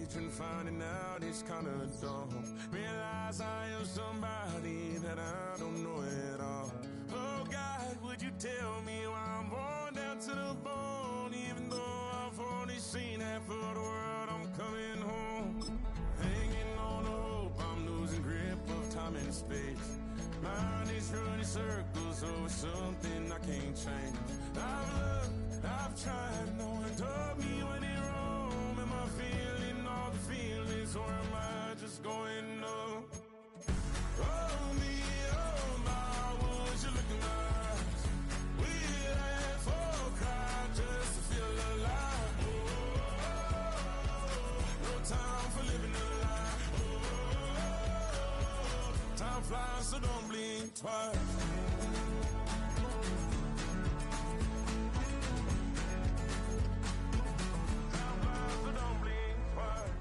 age and finding out it's kinda dumb. Realize I am somebody that I don't know at all. Oh God, would you tell me why I'm worn down to the bone? Even though I've only seen half of the world, I'm coming home. Hanging on to hope, I'm losing grip of time and space. Mind is running circles over something I can't change. I've looked, I've tried, no one told me when it wrong. Am I feeling all the feelings, or am I just going numb? Oh me, oh my, would you look in my eyes? We'd laugh or cry just to feel alive. No time for living a lie. Time flies, so don't blink twice.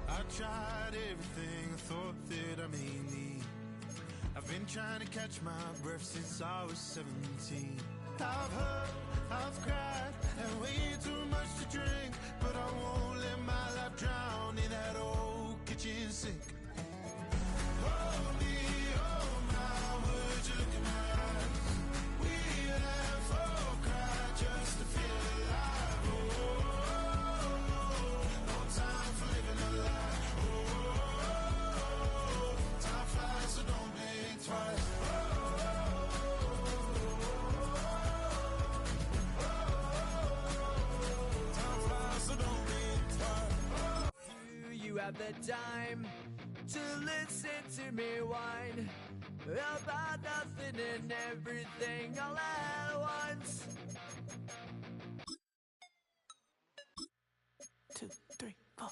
I tried everything, I thought that I may need. I've been trying to catch my breath since I was 17. I've hurt, I've cried, and way too much to drink, but I won't let my life drown in that old kitchen sink. Oh me, oh my, would you look in my eyes? We'd laugh or cry just to feel alive. Oh, no time for living a lie. Oh, time flies, so don't blink twice. Time flies, so don't blink twice. Do you have the time to listen to me whine about nothing and everything all at once? 2, 3, 4.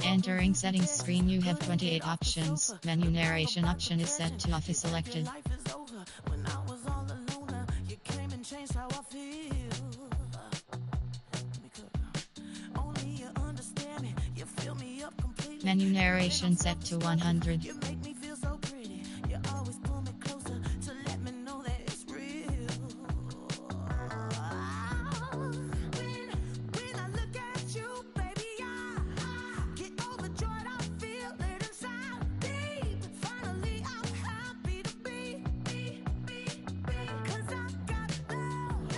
Entering settings screen, you have 28 options. Menu narration option is set to off is selected. Life is over. When I was all alone, you came and changed how I feel. Only you understand me. You fill me up completely. Menu narration set to 100. You make me feel so pretty. You always pull me closer to let me know that it's real. When I look at you, baby, I get overjoyed. I feel it inside deep. Finally, I'm happy to be. 'Cause I got love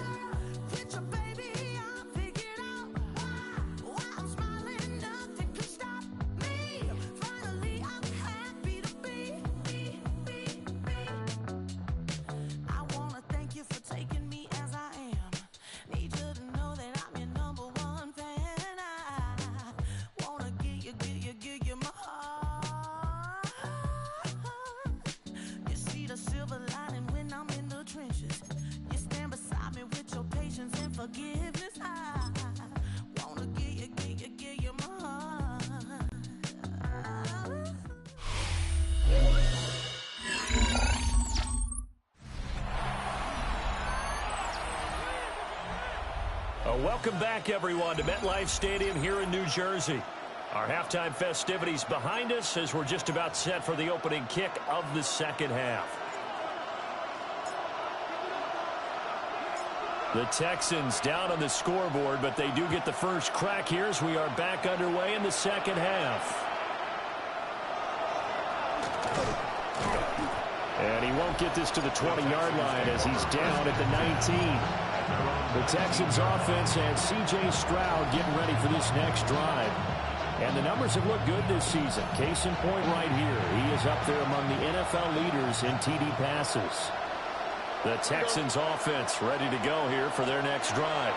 with you, baby. I figured out why I'm smiling. Nothing can stop me. Finally, I'm happy to be. I wanna thank you for taking me as I am. Need you to know that I'm your number one fan. I wanna give you my heart. You see the silver lining when I'm in the trenches. You stand beside me with your patience and forgiveness. I wanna give you my heart. Welcome back, everyone, to MetLife Stadium here in New Jersey. Our halftime festivities behind us as we're just about set for the opening kick of the second half. The Texans down on the scoreboard, but they do get the first crack here as we are back underway in the second half. And he won't get this to the 20-yard line as he's down at the 19. The Texans offense and C.J. Stroud getting ready for this next drive. And the numbers have looked good this season. Case in point right here. He is up there among the NFL leaders in TD passes. The Texans offense ready to go here for their next drive.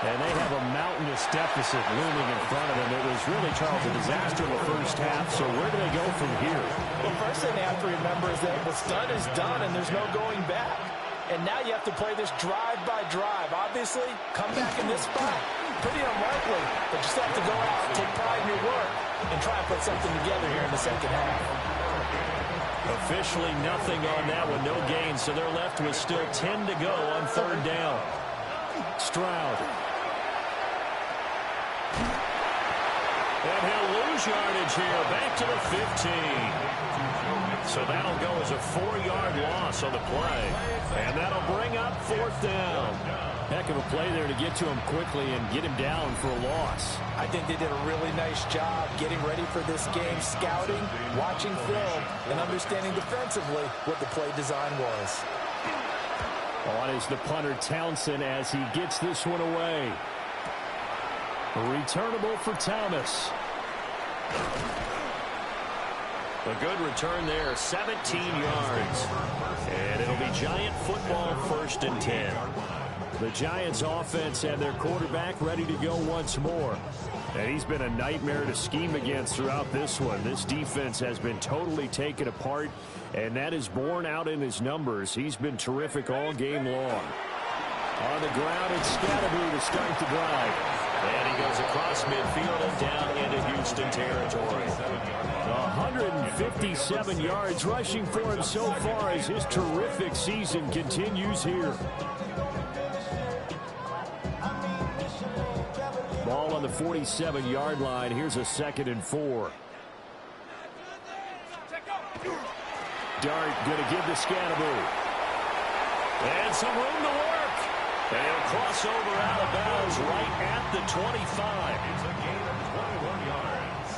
And they have a mountainous deficit looming in front of them. It was really, Charles, a disaster in the first half. So where do they go from here? Well, first thing they have to remember is that what's done is done, and there's no going back. And now you have to play this drive by drive. Obviously, come back in this spot, pretty unlikely. But you still have to go out, take pride in your work, and try and put something together here in the second half. Officially nothing on that one, no gain. So they're left with still 10 to go on third down. Stroud. And he'll lose yardage here, back to the 15. So that'll go as a 4-yard loss on the play. And that'll bring up 4th down. Heck of a play there to get to him quickly and get him down for a loss. I think they did a really nice job getting ready for this game, scouting, watching film, and understanding defensively what the play design was. On is the punter Townsend as he gets this one away. Returnable for Thomas. A good return there, 17 yards. And it'll be Giant football, 1st and 10. The Giants offense and their quarterback ready to go once more. And he's been a nightmare to scheme against throughout this one. This defense has been totally taken apart, and that is borne out in his numbers. He's been terrific all game long. On the ground, it's Scatterby to start the drive. And he goes across midfield and down into Houston territory. 157 yards rushing for him so far as his terrific season continues here. Ball on the 47-yard line. Here's a 2nd and 4. Dart going to give to Scatterby. And some room to work. And he'll cross over out of bounds right at the 25. It's a gain of 21 yards.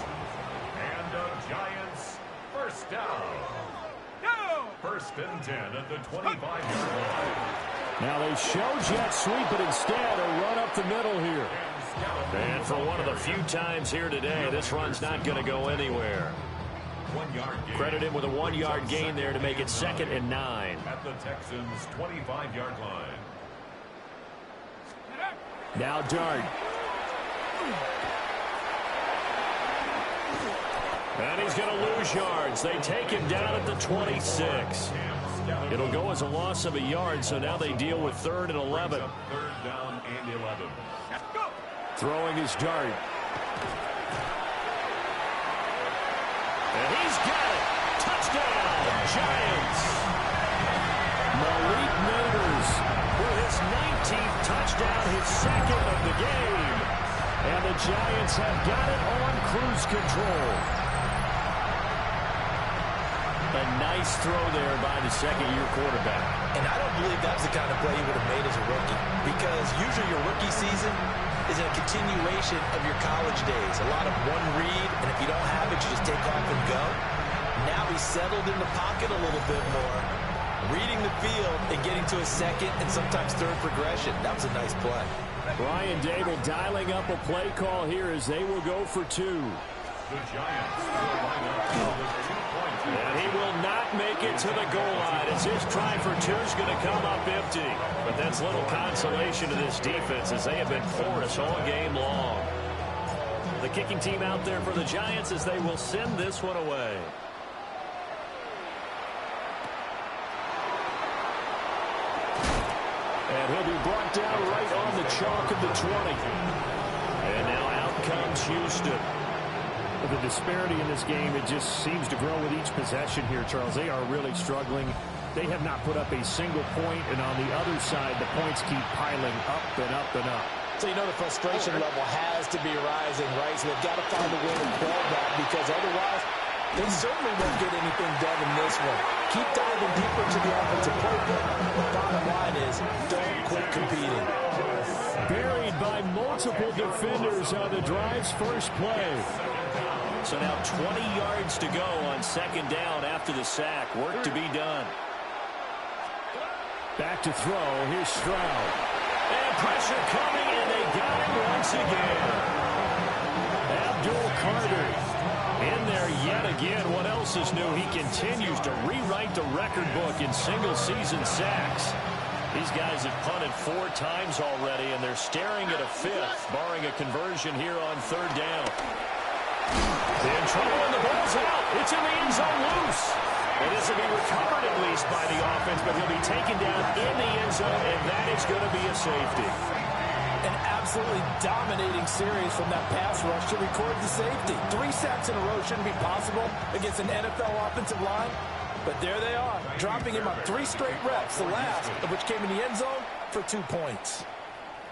And the Giants, 1st down. 1st and 10 at the 25-yard line. Now they show jet sweep, but instead a run up the middle here. And for one of the few times here today, this run's not going to go anywhere. 1-yard gain. Credit him with a 1-yard gain there to make it 2nd and 9. At the Texans' 25-yard line. Now Dart. And he's going to lose yards. They take him down at the 26. It'll go as a loss of a yard, so now they deal with 3rd and 11. 3rd down and 11. Throwing his Dart. And he's got it. Touchdown, Giants. Malik Neighbors with his 19th touchdown, his 2nd of the game. And the Giants have got it on cruise control. A nice throw there by the 2nd-year quarterback. And I don't believe that's the kind of play he would have made as a rookie, because usually your rookie season is a continuation of your college days. A lot of one read, and if you don't have it, you just take off and go. Now he's settled in the pocket a little bit more, reading the field and getting to a 2nd and sometimes 3rd progression. That was a nice play. Brian Dable dialing up a play call here as they will go for 2. The Giants will line up for the 2-point. And he will not make it to the goal line as his try for 2 is going to come up empty. But that's little consolation to this defense as they have been porous all game long. The kicking team out there for the Giants as they will send this one away. And he'll be brought down right on the chalk of the 20. And now out comes Houston. The disparity in this game, it just seems to grow with each possession here, Charles. They are really struggling. They have not put up a single point, and on the other side, the points keep piling up and up and up. So you know the frustration level has to be rising, right? So they've got to find a way to quell that, because otherwise they certainly won't get anything done in this one. Keep diving deeper into the offensive playbook. The bottom line is don't quit competing. Buried by multiple defenders on the drive's first play. So now 20 yards to go on 2nd down after the sack. Work to be done. Back to throw. Here's Stroud. And pressure coming, and they got him once again. Abdul Carter in there yet again. What else is new? He continues to rewrite the record book in single-season sacks. These guys have punted 4 times already, and they're staring at a 5th, barring a conversion here on 3rd down. In trouble, and the ball's out. It's in the end zone loose. And this will be recovered at least by the offense, but he'll be taken down in the end zone, and that is going to be a safety. An absolutely dominating series from that pass rush to record the safety. 3 sacks in a row shouldn't be possible against an NFL offensive line, but there they are, dropping him on 3 straight reps, the last of which came in the end zone for 2 points.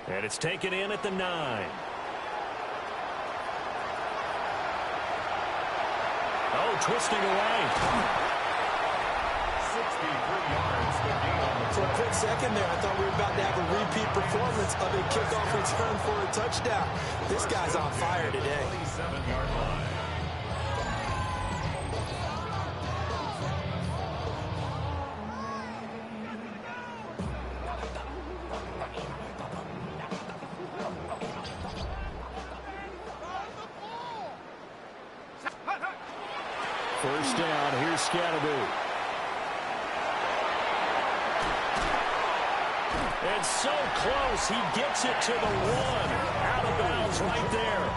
And it's taken in at the 9. Oh, twisting away. 63 yards to gain on the For a quick second there, I thought we were about to have a repeat performance of a kickoff return for a touchdown. This guy's on fire today. 27-yard line. First down, here's Scatterby. It's so close, he gets it to the one. Out of bounds right there.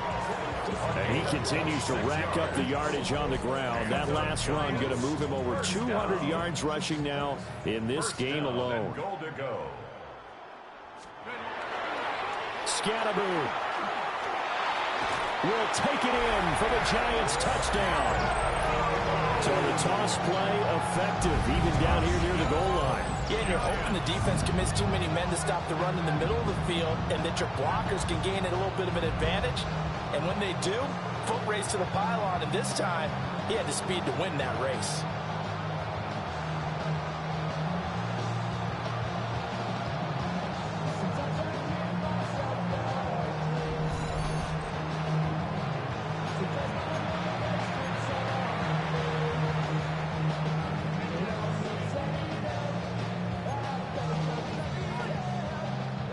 And he continues to rack up the yardage on the ground. That last run going to move him over 200 yards rushing now in this game alone. Goal to go. Scatterby will take it in for the Giants touchdown. So the toss play effective, even down here near the goal line. Yeah, and you're hoping the defense commits too many men to stop the run in the middle of the field and that your blockers can gain a little bit of an advantage. And when they do, foot race to the pylon, and this time, he had the speed to win that race.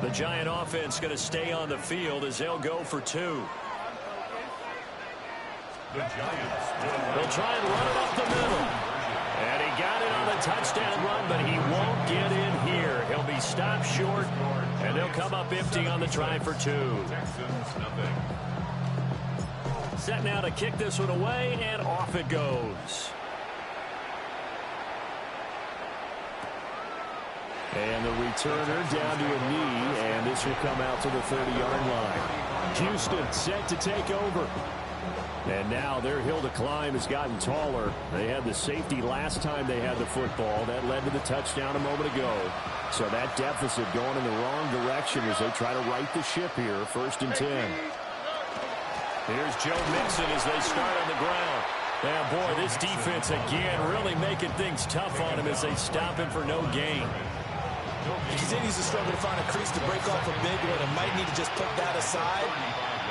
The Giant offense going to stay on the field as they'll go for two. The Giants They'll try and run it up the middle. And he got it on the touchdown run, but he won't get in here. He'll be stopped short, and they'll come up empty on the try for two. Texans nothing. Set now to kick this one away, and off it goes. And the returner down to a knee, and this will come out to the 30-yard line. Houston set to take over. And now their hill to climb has gotten taller. They had the safety last time they had the football. That led to the touchdown a moment ago. So that deficit going in the wrong direction as they try to right the ship here. 1st and 10. Here's Joe Mixon as they start on the ground. Yeah, boy, this defense again really making things tough on him as they stop him for no gain. He continues to struggle to find a crease to break off a big one and might need to just put that aside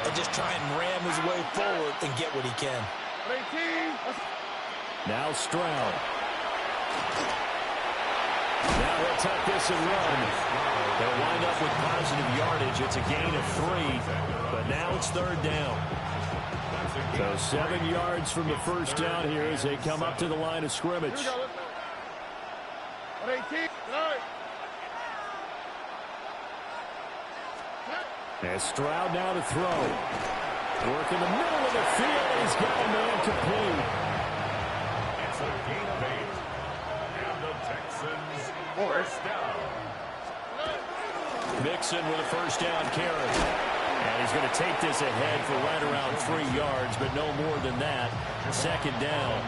and just try and ram his way forward and get what he can. Now Stroud. Now he'll tuck this and run. They'll wind up with positive yardage. It's a gain of 3, but now it's 3rd down. So 7 yards from the first down here as they come up to the line of scrimmage. And Stroud now to throw. Work in the middle of the field. He's got a man complete. It's a gain of 8. And the Texans first down. Mixon with a first down carry. And he's going to take this ahead for right around 3 yards, but no more than that. 2nd down.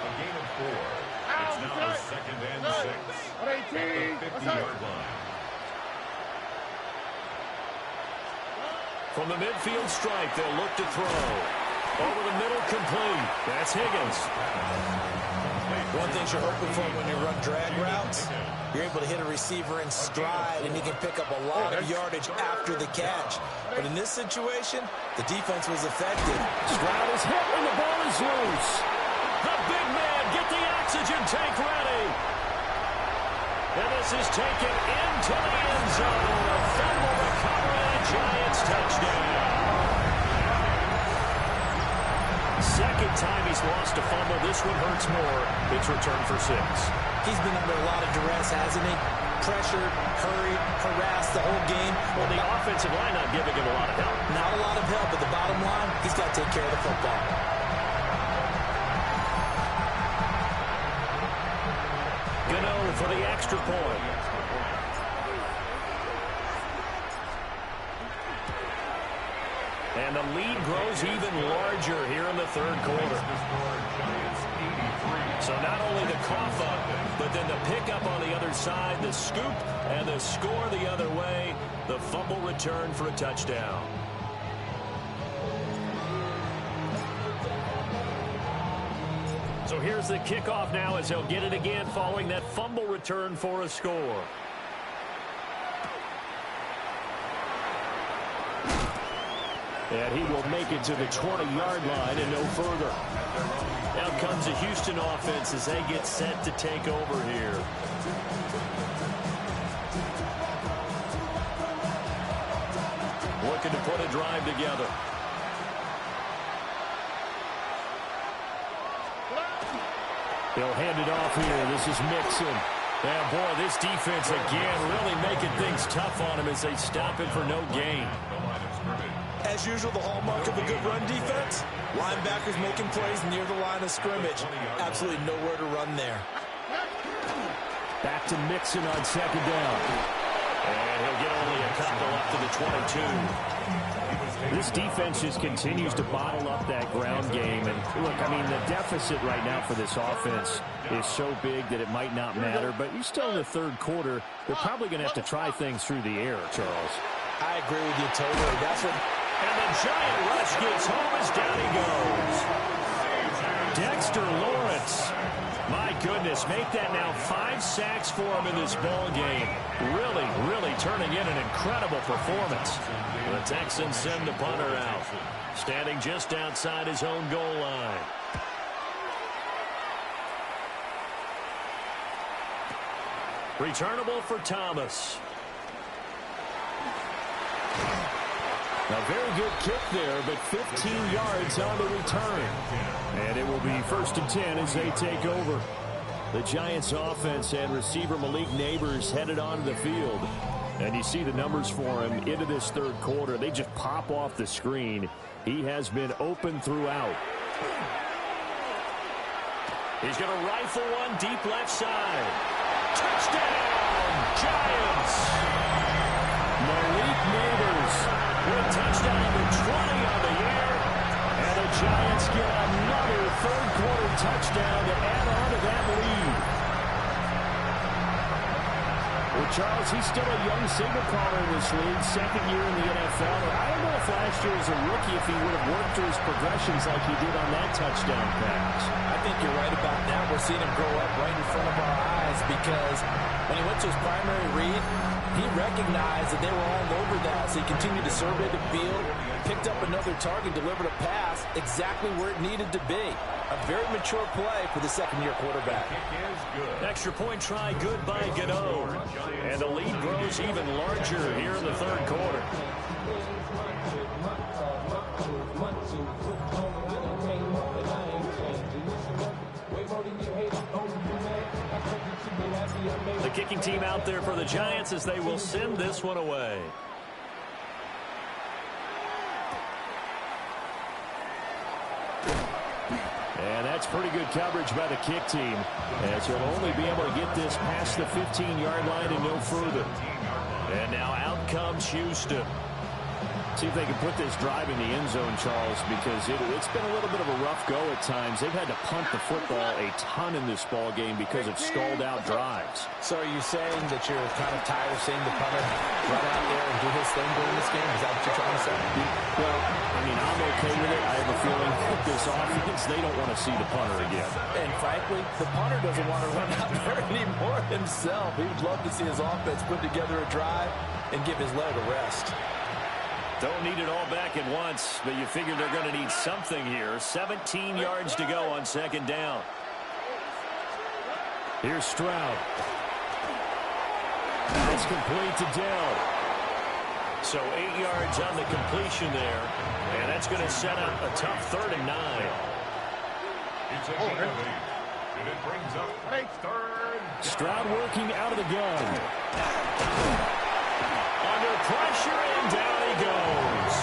A gain of 4. It's now 2nd and 6. At the 50-yard line. From the midfield stripe, they'll look to throw. Over the middle, complete. That's Higgins. One thing you're hoping for when you run drag routes, you're able to hit a receiver in stride, and you can pick up a lot of yardage after the catch. But in this situation, the defense was effective. Stroud is hit, and the ball is loose. The big man, get the oxygen tank ready. And this is taken into the end zone. A fumble recovery, and a Giants touchdown. 2nd time he's lost a fumble. This one hurts more. It's returned for 6. He's been under a lot of duress, hasn't he? Pressured, hurried, harassed the whole game. Well, the offensive line not giving him a lot of help. Not a lot of help, but the bottom line, he's got to take care of the football. Gano for the extra point. And the lead grows even larger here in the 3rd quarter. So not only the cough up, but then the pickup on the other side, the scoop, and the score the other way. The fumble return for a touchdown. So here's the kickoff now as he'll get it again following that fumble return for a score. And he will make it to the 20-yard line and no further. Now comes the Houston offense as they get set to take over here. Looking to put a drive together. They'll hand it off here. This is Mixon. And boy, this defense again really making things tough on him as they stop him for no gain. As usual, the hallmark of a good run defense, linebackers making plays near the line of scrimmage. Absolutely nowhere to run there. Back to Mixon on second down. And he'll get only a couple up to the 22. This defense just continues to bottle up that ground game. And look, I mean, the deficit right now for this offense is so big that it might not matter. But you're still in the third quarter. They're probably going to have to try things through the air, Charles. I agree with you totally. That's what... And the giant rush gets home as down he goes. Dexter Lawrence. My goodness, make that now 5 sacks for him in this ball game. Really turning in an incredible performance. The Texans send the punter out, standing just outside his own goal line. Returnable for Thomas. A very good kick there, but 15 yards on the return. And it will be 1st and 10 as they take over. The Giants offense and receiver Malik Neighbors headed onto the field. And you see the numbers for him into this third quarter. They just pop off the screen. He has been open throughout. He's going to rifle one deep left side. Touchdown, Giants! Malik Neighbors with touchdown number 20 on the year. And the Giants get another third quarter touchdown to add on to that lead. Well, Charles, he's still a young signal caller in this league, second year in the NFL. I don't know if last year as a rookie if he would have worked through his progressions like he did on that touchdown pass. I think you're right about that. We're seeing him grow up right in front of our eyes because when he went to his primary read, he recognized that they were all over that, so he continued to survey the field, picked up another target, delivered a pass exactly where it needed to be. A very mature play for the second-year quarterback. Extra point try good by Gano. And the lead grows even larger here in the third quarter. The kicking team out there for the Giants as they will send this one away. And that's pretty good coverage by the kick team, as he'll only be able to get this past the 15-yard line and no further. And now out comes Houston. See if they can put this drive in the end zone, Charles, because it's been a little bit of a rough go at times. They've had to punt the football a ton in this ball game because of stalled-out drives. So are you saying that you're kind of tired of seeing the punter run out there and do his thing during this game? Is that what you're trying to say? Well, I mean, I'm okay with it. I have a feeling with this offense, they don't want to see the punter again. And frankly, the punter doesn't want to run out there anymore himself. He would love to see his offense put together a drive and give his leg a rest. Don't need it all back at once, but you figure they're going to need something here. 17 yards to go on second down. Here's Stroud. That's complete to Dell. So 8 yards on the completion there, and that's going to set up a tough 3rd and 9. It's a and it brings up third. Stroud working out of the gun. Under pressure, and down he goes.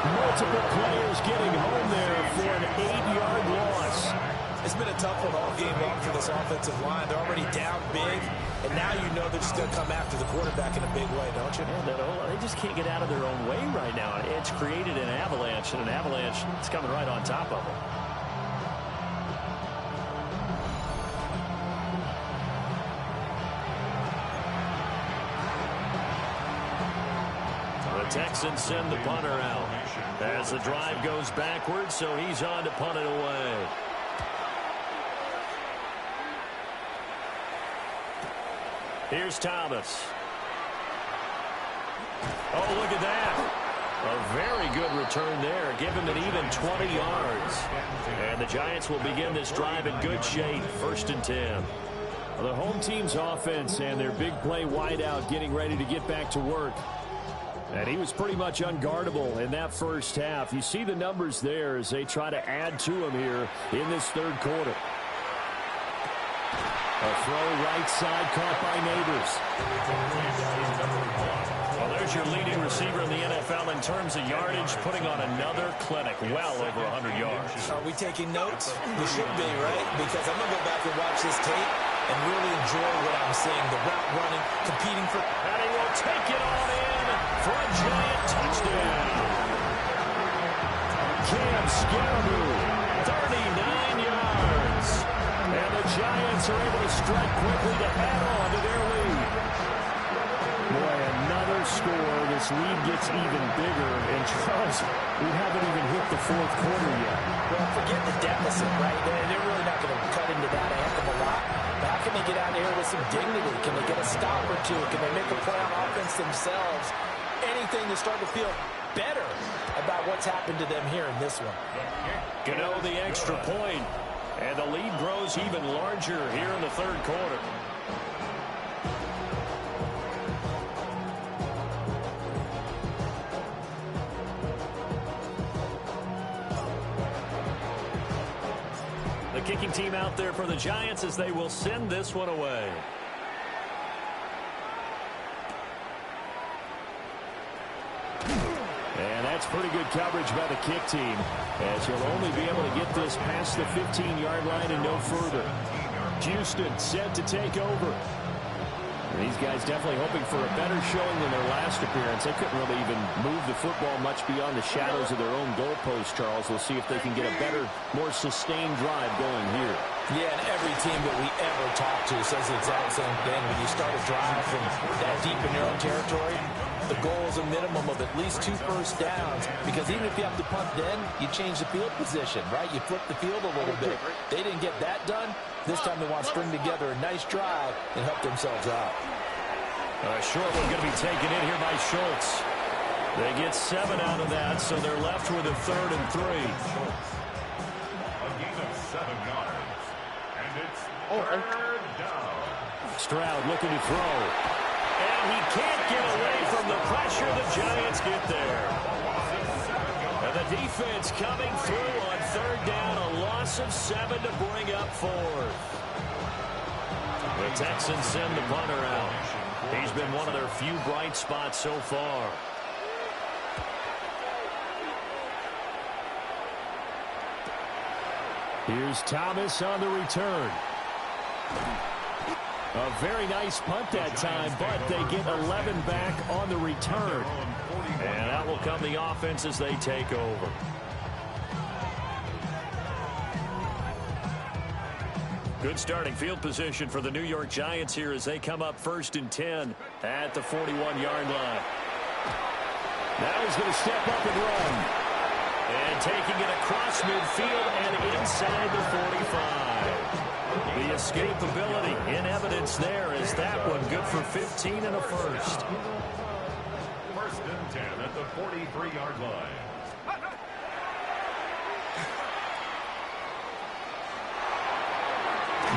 Multiple players getting home there for an 8-yard loss. It's been a tough one all game long for this offensive line. They're already down big, and now you know they're just going to come after the quarterback in a big way, don't you? Yeah, they just can't get out of their own way right now. It's created an avalanche, and an avalanche is coming right on top of them. Texans send the punter out as the drive goes backwards, so he's on to punt it away. Here's Thomas. Oh, look at that. A very good return there. Give him an even 20 yards. And the Giants will begin this drive in good shape. 1st and 10. The home team's offense and their big play wideout getting ready to get back to work. And he was pretty much unguardable in that first half. You see the numbers there as they try to add to him here in this third quarter. A throw right side caught by Neighbors. Well, there's your leading receiver in the NFL in terms of yardage, putting on another clinic, well over 100 yards. Are we taking notes? We should be, right? Because I'm going to go back and watch this tape and really enjoy what I'm seeing. The route running, competing for... And he will take it on in for a giant touchdown. Cam Scaraboo, 39 yards. And the Giants are able to strike quickly to add on to their lead. Boy, another score. This lead gets even bigger. And Charles, we haven't even hit the fourth quarter yet. Well, forget the deficit, right? They're really not going to cut into that a heck of a lot. But how can they get out of here with some dignity? Can they get a stop or two? Can they make a play on offense themselves? Anything to start to feel better about what's happened to them here in this one. Gano the extra point. And the lead grows even larger here in the third quarter. The kicking team out there for the Giants as they will send this one away. And that's pretty good coverage by the kick team, as he'll only be able to get this past the 15-yard line and no further. Houston set to take over. And these guys definitely hoping for a better showing than their last appearance. They couldn't really even move the football much beyond the shadows of their own goalpost, Charles. We'll see if they can get a better, more sustained drive going here. Yeah, and every team that we ever talk to says the exact same thing. When you start a drive from that deep in your own territory, the goal is a minimum of at least 2 first downs, because even if you have to punt then, you change the field position, right? You flip the field a little bit. They didn't get that done. This time they want to string together a nice drive and help themselves out. Short one going to be taken in here by Schultz. They get 7 out of that, so they're left with a 3rd and 3. A gain of 7 yards. And it's 3rd down. Stroud looking to throw. And he can't get away from the pressure. The Giants get there. And the defense coming through on 3rd down. A loss of 7 to bring up 4th. The Texans send the punter out. He's been one of their few bright spots so far. Here's Thomas on the return. A very nice punt that time, but they get 11 back on the return. And that will come the offense as they take over. Good starting field position for the New York Giants here as they come up 1st and 10 at the 41-yard line. Now he's going to step up and run. And taking it across midfield and inside the 45. The escapability in evidence there is that one good for 15 and a first. 1st and 10 at the 43-yard line.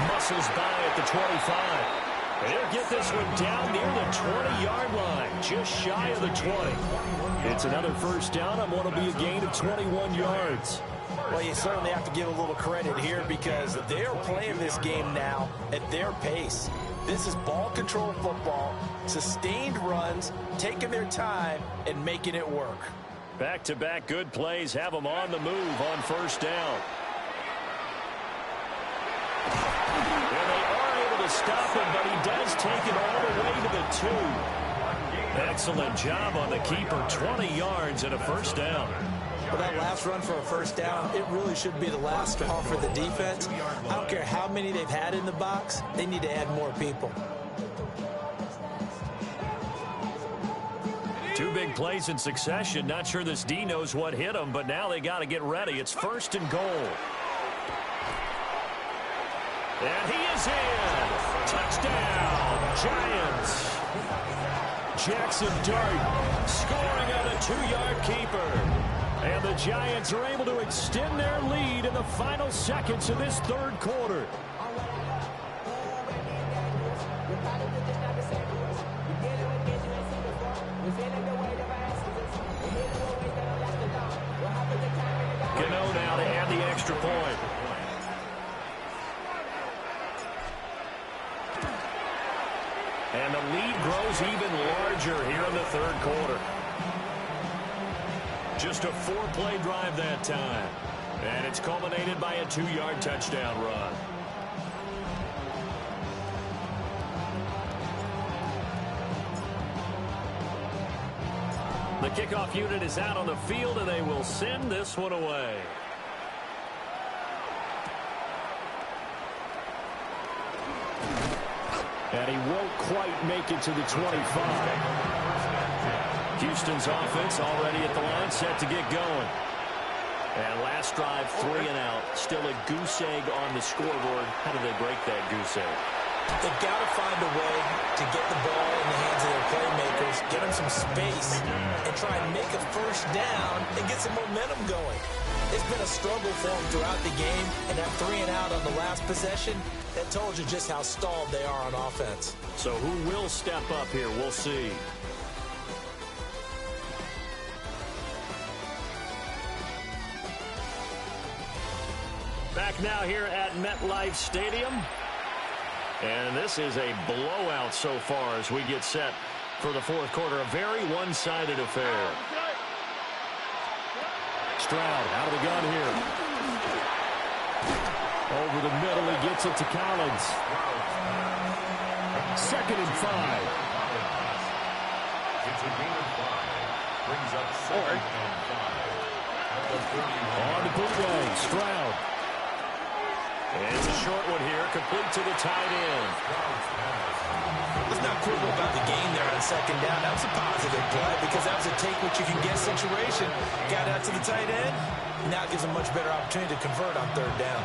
Muscles by at the 25. They'll get this one down near the 20-yard line, just shy of the 20. It's another first down on what will be a gain of 21 yards. Well, you certainly have to give a little credit here because they are playing this game now at their pace. This is ball control football, sustained runs, taking their time, and making it work. Back-to-back good plays have them on the move on 1st down. And they are able to stop him, but he does take it all the way to the 2. Excellent job on the keeper, 20 yards and a first down. Well, that last run for a first down, it really should be the last straw for the defense. I don't care how many they've had in the box, they need to add more people. 2 big plays in succession. Not sure this D knows what hit him, but now they got to get ready. It's 1st and goal. And he is in. Touchdown. Giants. Jackson Dart scoring on a 2-yard keeper. And the Giants are able to extend their lead in the final seconds of this third quarter. Gano now to add the extra point. And the lead grows even larger here in the third quarter. Just a 4-play drive that time. And it's culminated by a 2-yard touchdown run. The kickoff unit is out on the field, and they will send this one away. And he won't quite make it to the 25. Houston's offense already at the line, set to get going. And last drive, 3 and out. Still a goose egg on the scoreboard. How do they break that goose egg? They've got to find a way to get the ball in the hands of their playmakers, get them some space, and try and make a first down and get some momentum going. It's been a struggle for them throughout the game, and that 3 and out on the last possession, that told you just how stalled they are on offense. So who will step up here? We'll see. Back now here at MetLife Stadium. And this is a blowout so far as we get set for the fourth quarter. A very one-sided affair. Stroud out of the gun here. Over the middle, he gets it to Collins. 2nd and 5. It's a gain of 5. Brings up 2nd and 5. On the bootleg, Stroud. And it's a short one here, complete to the tight end. Let's not quibble about the gain there on 2nd down. That was a positive play because that was a take-what-you-can-get situation. Got out to the tight end. Now it gives them much better opportunity to convert on 3rd down.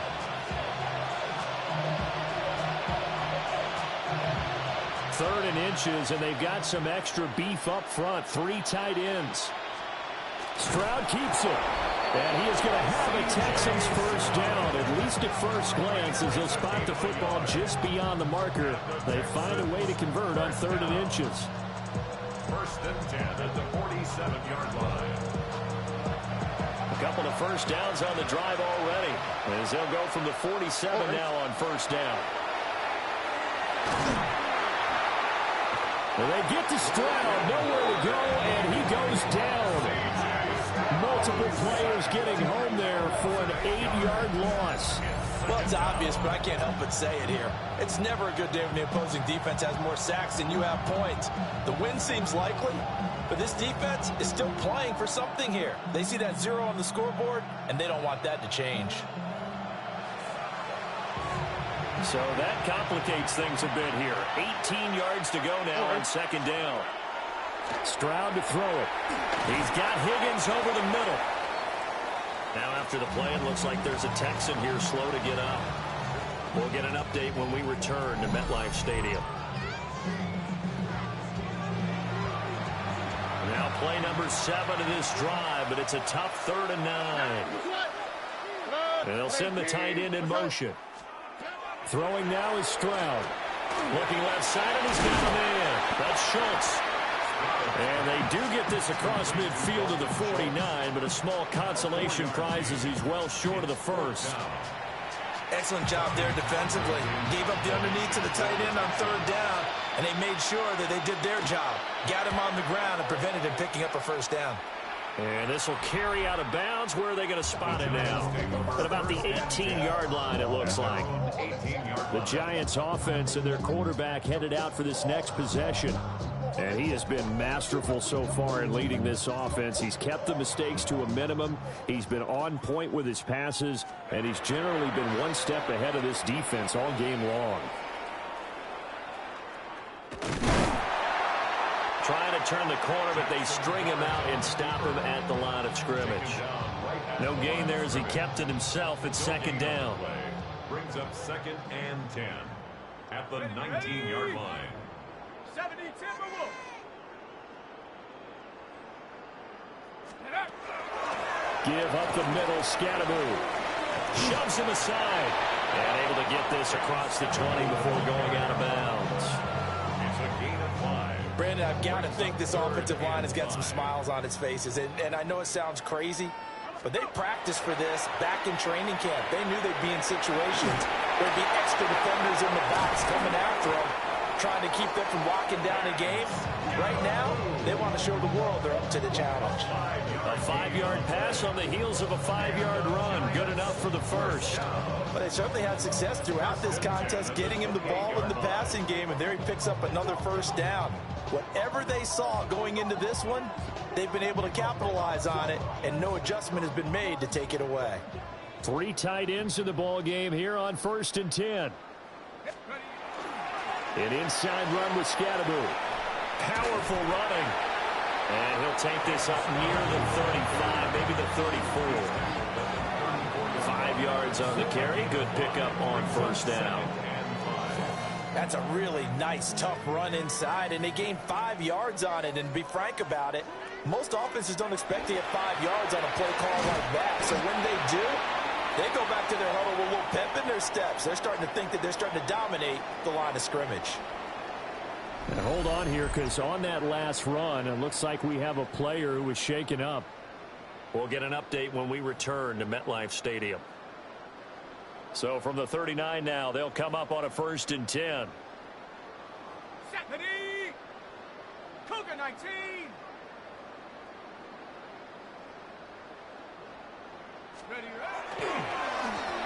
Third and inches, and they've got some extra beef up front. 3 tight ends. Stroud keeps it. And he is going to have a Texans first down, at least at first glance, as they'll spot the football just beyond the marker. They find a way to convert on 3rd and inches. 1st and 10 at the 47-yard line. A couple of first downs on the drive already, as they'll go from the 47 now on 1st down. Well, they get to Stroud, nowhere to go, and he goes down. Multiple players getting home there for an 8-yard loss. Well, it's obvious, but I can't help but say it here. It's never a good day when the opposing defense has more sacks than you have points. The win seems likely, but this defense is still playing for something here. They see that 0 on the scoreboard, and they don't want that to change. So that complicates things a bit here. 18 yards to go now on 2nd down. Stroud to throw it. He's got Higgins over the middle. Now after the play, it looks like there's a Texan here slow to get up. We'll get an update when we return to MetLife Stadium. Now play number 7 of this drive, but it's a tough 3rd and 9. And they'll send the tight end in motion. Throwing now is Stroud. Looking left side, and he's got a man. That's Schultz. And they do get this across midfield to the 49, but a small consolation prize as he's well short of the first. Excellent job there defensively. Gave up the underneath to the tight end on 3rd down, and they made sure that they did their job. Got him on the ground and prevented him picking up a first down. And this will carry out of bounds. Where are they going to spot it now? At about the 18-yard line, it looks like. The Giants' offense and their quarterback headed out for this next possession. And he has been masterful so far in leading this offense. He's kept the mistakes to a minimum. He's been on point with his passes, and he's generally been one step ahead of this defense all game long. Trying to turn the corner, but they string him out and stop him at the line of scrimmage. No gain there as he kept it himself at 2nd down. Brings up 2nd and 10 at the 19-yard line. Give up the middle, Scatteroo. Shoves him aside. And able to get this across the 20 before going out of bounds. It's a gain of 5. Brandon, I've got to think this offensive line has got some smiles on its faces. And I know it sounds crazy, but they practiced for this back in training camp. They knew they'd be in situations where there'd be extra defenders in the backs coming after them, trying to keep them from locking down a game. Right now, they want to show the world they're up to the challenge. A 5-yard pass on the heels of a 5-yard run. Good enough for the first. But they certainly had success throughout this contest, getting him the ball in the passing game, and there he picks up another first down. Whatever they saw going into this one, they've been able to capitalize on it, and no adjustment has been made to take it away. 3 tight ends in the ball game here on 1st and 10. An inside run with Scatteroo. Powerful running. And he'll take this up near the 35, maybe the 34. 5 yards on the carry. Good pickup on first down. That's a really nice, tough run inside, and they gained 5 yards on it. And to be frank about it, most offenses don't expect to get 5 yards on a play call like that. So when they do, they go back to their huddle with a little pep in their steps. They're starting to think that they're starting to dominate the line of scrimmage. And hold on here, because on that last run, it looks like we have a player who was shaken up. We'll get an update when we return to MetLife Stadium. So from the 39 now, they'll come up on a 1st and 10. Cougar 19.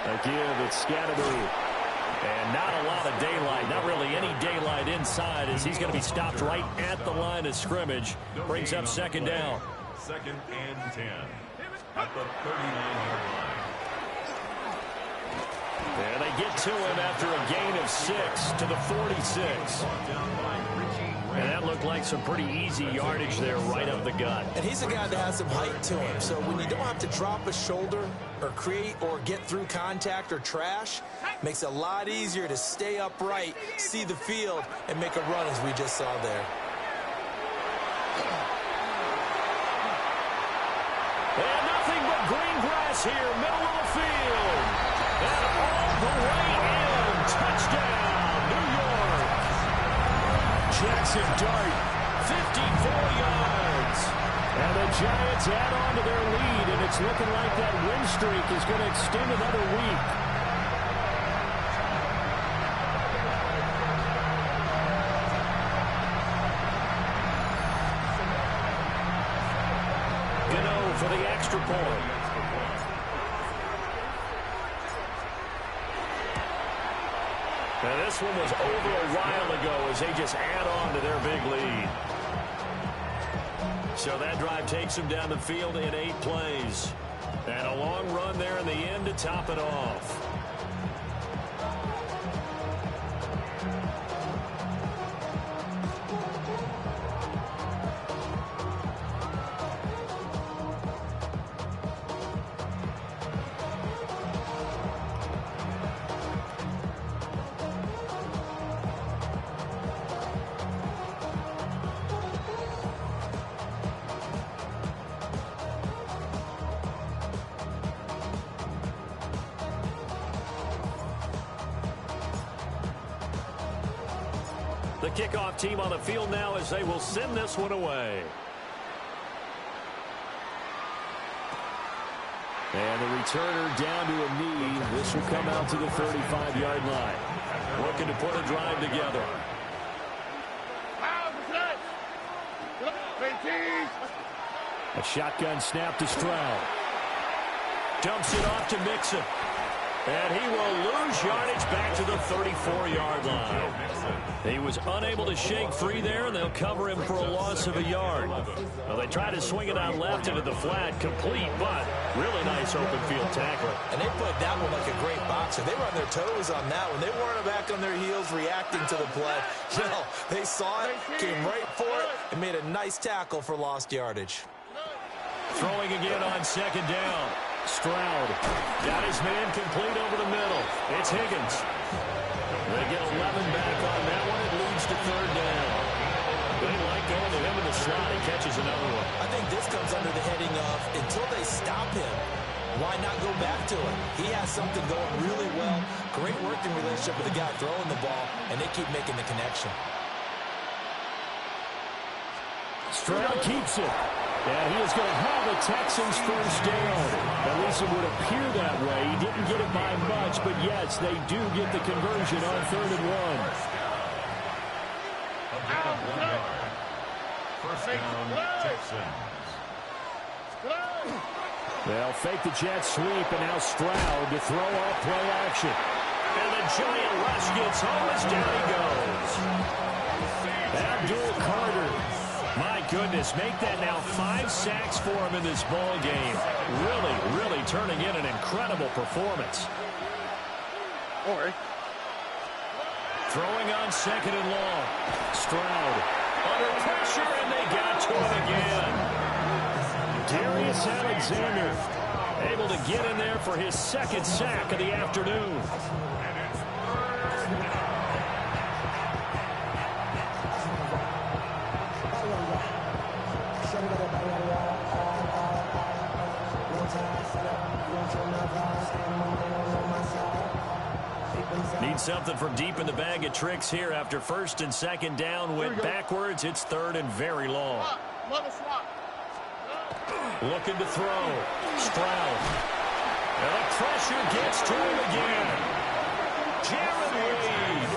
A give, it's Scatteroo. And not a lot of daylight, not really any daylight inside, as he's going to be stopped right at the line of scrimmage. Brings up 2nd down. 2nd and 10 at the 39-yard line. And they get to him after a gain of 6 to the 46. And that looked like some pretty easy yardage there right up the gut. And he's a guy that has some height to him. So when you don't have to drop a shoulder or create or get through contact or trash, makes it a lot easier to stay upright, see the field, and make a run as we just saw there. And nothing but green grass here, middle of the field. And all the way in. Touchdown, New York. Jackson Dart, 54 yards. And the Giants add on to their lead, and it's looking like that win streak is going to extend another week. Gano for the extra point. Now this one was over a while ago as they just add on to their big lead. So that drive takes them down the field in 8 plays. And a long run there in the end to top it off. The kickoff team on the field now as they will send this one away. And the returner down to a knee. This will come out to the 35-yard line. Looking to put a drive together. A shotgun snap to Stroud. Dumps it off to Mixon. And he will lose yardage back to the 34-yard line. He was unable to shake free there, and they'll cover him for a loss of a yard. Well, they try to swing it out left into the flat, complete, but really nice open field tackling. And they played that one like a great boxer. They were on their toes on that one. They weren't back on their heels reacting to the play. No, they saw it, came right for it, and made a nice tackle for lost yardage. Throwing again on 2nd down. Stroud got his man complete over the middle. It's Higgins. They get 11 back on that one. It leads to 3rd down. They like going to him in the slot. He catches another one. I think this comes under the heading of until they stop him, why not go back to him? He has something going really well. Great working relationship with the guy throwing the ball, and they keep making the connection. Stroud keeps it. And he is going to have the Texans first down. At least it would appear that way. He didn't get it by much, but yes, they do get the conversion on 3rd and 1. First down, Texans. They'll fake the jet sweep, and now Stroud to throw off play action. And the giant rush gets home as down he goes. Abdul Carter. My goodness, make that now 5 sacks for him in this ball game. Really turning in an incredible performance. Throwing on 2nd and long. Stroud under pressure, and they got to him again. Darius Alexander able to get in there for his 2nd sack of the afternoon. Need something from deep in the bag of tricks here after 1st and 2nd down. Went backwards. It's 3rd and very long. Looking to throw. Stroud. And the pressure gets to him again. Jared Reed.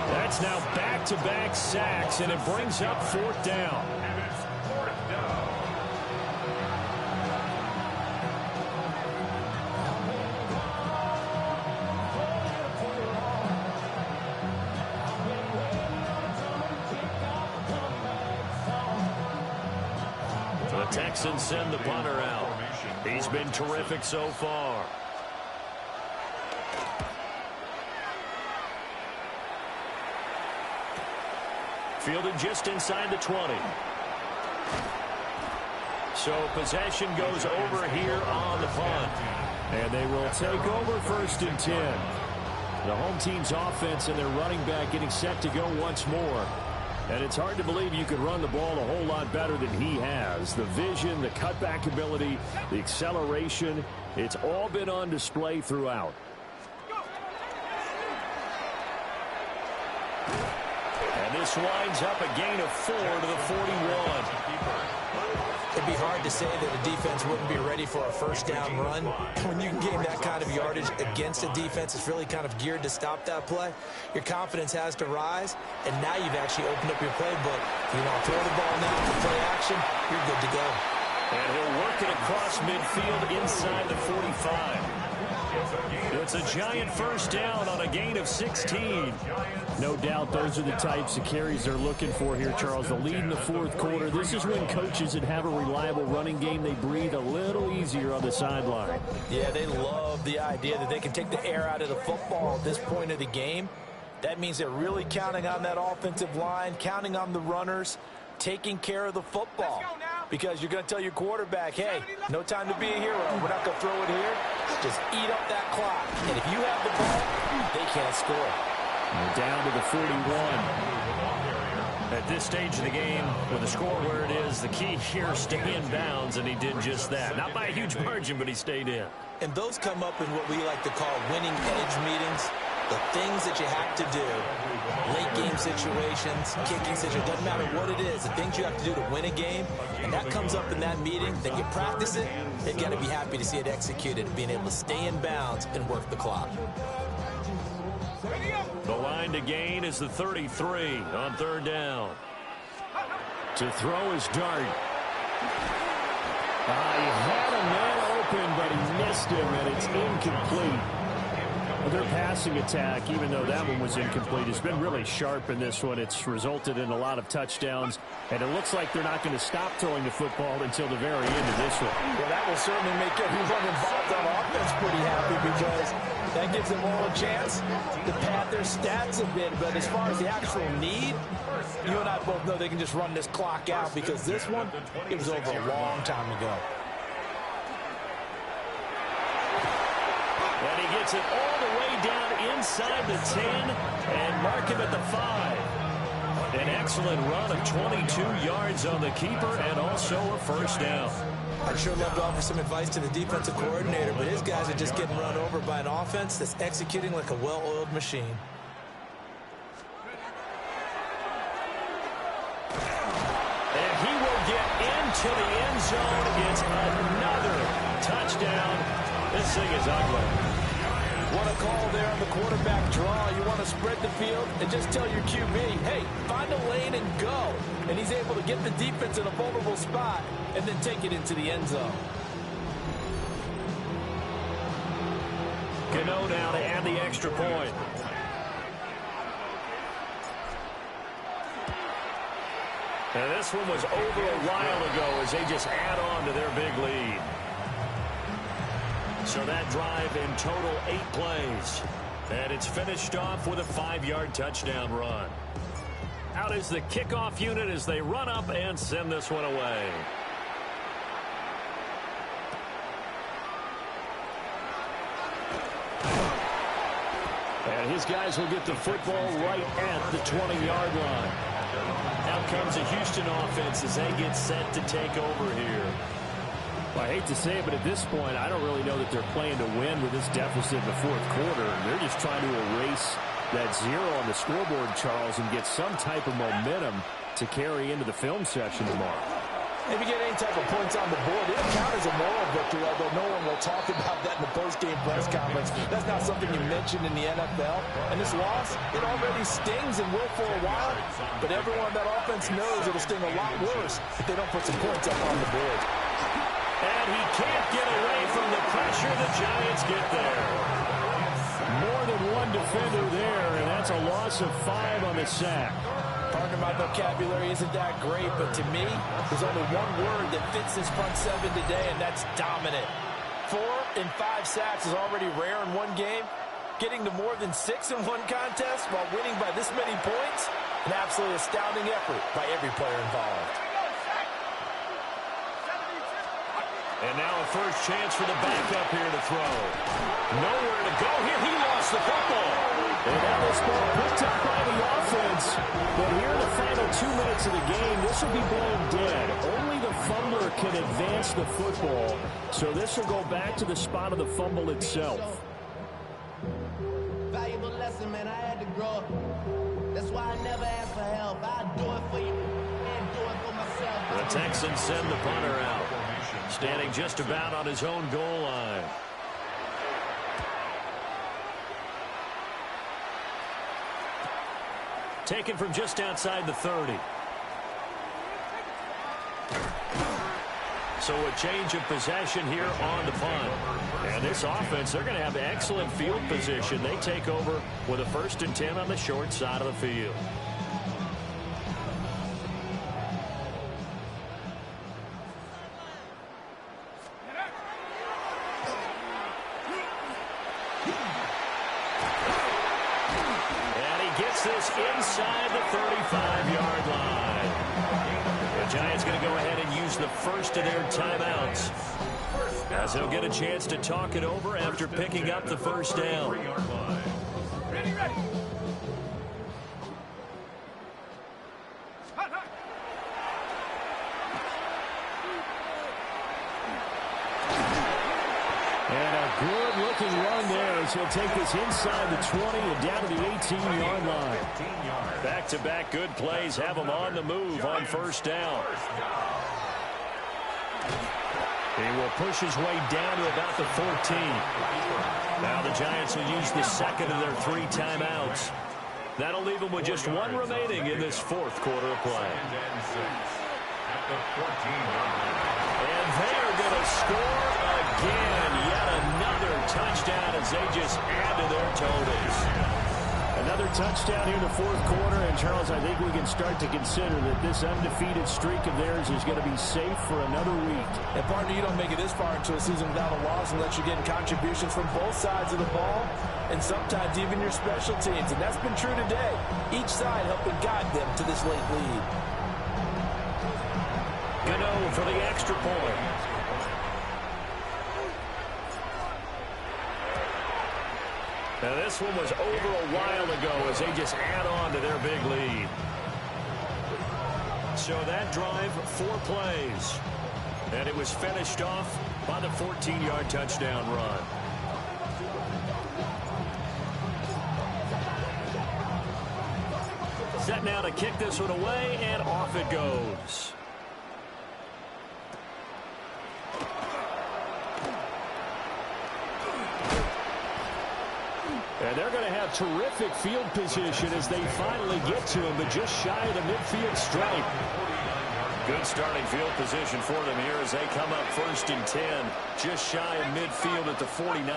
That's now back-to-back sacks, and it brings up 4th down. The Texans send the punter out. He's been terrific so far. Fielded just inside the 20. So possession goes over here on the punt. And they will take over 1st and 10. The home team's offense and their running back getting set to go once more. And it's hard to believe you could run the ball a whole lot better than he has. The vision, the cutback ability, the acceleration, it's all been on display throughout. And this winds up a gain of 4 to the 41. It'd be hard to say that a defense wouldn't be ready for a 1st down run. When you can gain that kind of yardage against a defense that's really kind of geared to stop that play, your confidence has to rise, and now you've actually opened up your playbook. You want to throw the ball now for play action, you're good to go. And he'll work it across midfield inside the 45. It's a giant 1st down on a gain of 16. No doubt those are the types of carries they're looking for here, Charles. The lead in the 4th quarter. This is when coaches that have a reliable running game, they breathe a little easier on the sideline. Yeah, they love the idea that they can take the air out of the football at this point of the game. That means they're really counting on that offensive line, counting on the runners, taking care of the football. Because you're going to tell your quarterback, hey, no time to be a hero. We're not going to throw it here. Just eat up that clock. And if you have the ball, they can't score. We're down to the 41. At this stage of the game, with the score where it is, the key here, stay in bounds, and he did just that. Not by a huge margin, but he stayed in. And those come up in what we like to call winning edge meetings. The things that you have to do, late game situations, kicking situations, doesn't matter what it is, the things you have to do to win a game, and that comes up in that meeting, then you practice it, they've got to be happy to see it executed, being able to stay in bounds and work the clock. The line to gain is the 33 on 3rd down. To throw is Dart. He had a man open, but he missed him, and it's incomplete. Their passing attack, even though that one was incomplete, has been really sharp in this one. It's resulted in a lot of touchdowns, and it looks like they're not going to stop throwing the football until the very end of this one. Well, that will certainly make everyone involved on offense pretty happy, because that gives them all a chance to pad their stats a bit. But as far as the actual need, you and I both know they can just run this clock out, because this one, it was over a long time ago. And he gets it all the way down inside the 10 and mark him at the 5. An excellent run of 22 yards on the keeper and also a first down. I'd sure love to offer some advice to the defensive coordinator, but his guys are just getting run over by an offense that's executing like a well-oiled machine. And he will get into the end zone. It's another touchdown. This thing is ugly. What a call there on the quarterback draw. You want to spread the field and just tell your QB, hey, find a lane and go. And he's able to get the defense in a vulnerable spot and then take it into the end zone. Gano now to add the extra point. And this one was over a while ago as they just add on to their big lead. So that drive in total 8 plays. And it's finished off with a 5-yard touchdown run. Out is the kickoff unit as they run up and send this one away. And his guys will get the football right at the 20-yard line. Out comes the Houston offense as they get set to take over here. Well, I hate to say it, but at this point, I don't really know that they're playing to win with this deficit in the fourth quarter. They're just trying to erase that 0 on the scoreboard, Charles, and get some type of momentum to carry into the film session tomorrow. If you get any type of points on the board, it'll count as a moral victory, although no one will talk about that in the post-game press conference. That's not something you mentioned in the NFL. And this loss, it already stings and will for a while, but everyone on that offense knows it'll sting a lot worse if they don't put some points up on the board. And he can't get away from the pressure. The Giants get there. More than one defender there, and that's a loss of 5 on the sack. Pardon my vocabulary isn't that great, but to me, there's only one word that fits this front seven today, and that's dominant. 4 and 5 sacks is already rare in one game. Getting to more than 6 in one contest while winning by this many points, an absolutely astounding effort by every player involved. And now a first chance for the backup here to throw. Nowhere to go here. He lost the football. And now this ball picked up by the offense. But here in the final 2 minutes of the game, this will be blown dead. Only the fumbler can advance the football. So this will go back to the spot of the fumble itself. Valuable lesson, man. I had to grow up. That's why I never ask for help. I do it for you and do it for myself. The Texans send the punter out. Standing just about on his own goal line. Taken from just outside the 30. So a change of possession here on the punt. And this offense, they're going to have excellent field position. They take over with a 1st and 10 on the short side of the field. This inside the 35-yard line. The Giants going to go ahead and use the first of their timeouts, as they'll get a chance to talk it over after picking up the first down. Ready, ready. And a good-looking run there as he'll take this inside the 20 and down to the 18-yard line. Back-to-back good plays have him on the move on first down. He will push his way down to about the 14. Now the Giants will use the second of their 3 timeouts. That'll leave them with just 1 remaining in this fourth quarter of play. And they're going to score again. Yet another touchdown as they just add to their totals. Another touchdown here in the fourth quarter. And, Charles, I think we can start to consider that this undefeated streak of theirs is going to be safe for another week. And, partner, you don't make it this far into a season without a loss unless you're getting contributions from both sides of the ball and sometimes even your special teams. And that's been true today. Each side helping guide them to this late lead. Gano for the extra point. Now this one was over a while ago as they just add on to their big lead. So that drive, 4 plays. And it was finished off by the 14-yard touchdown run. Set now to kick this one away, and off it goes. And they're going to have terrific field position as they finally get to him, but just shy of the midfield stripe. Good starting field position for them here as they come up 1st and 10, just shy of midfield at the 49.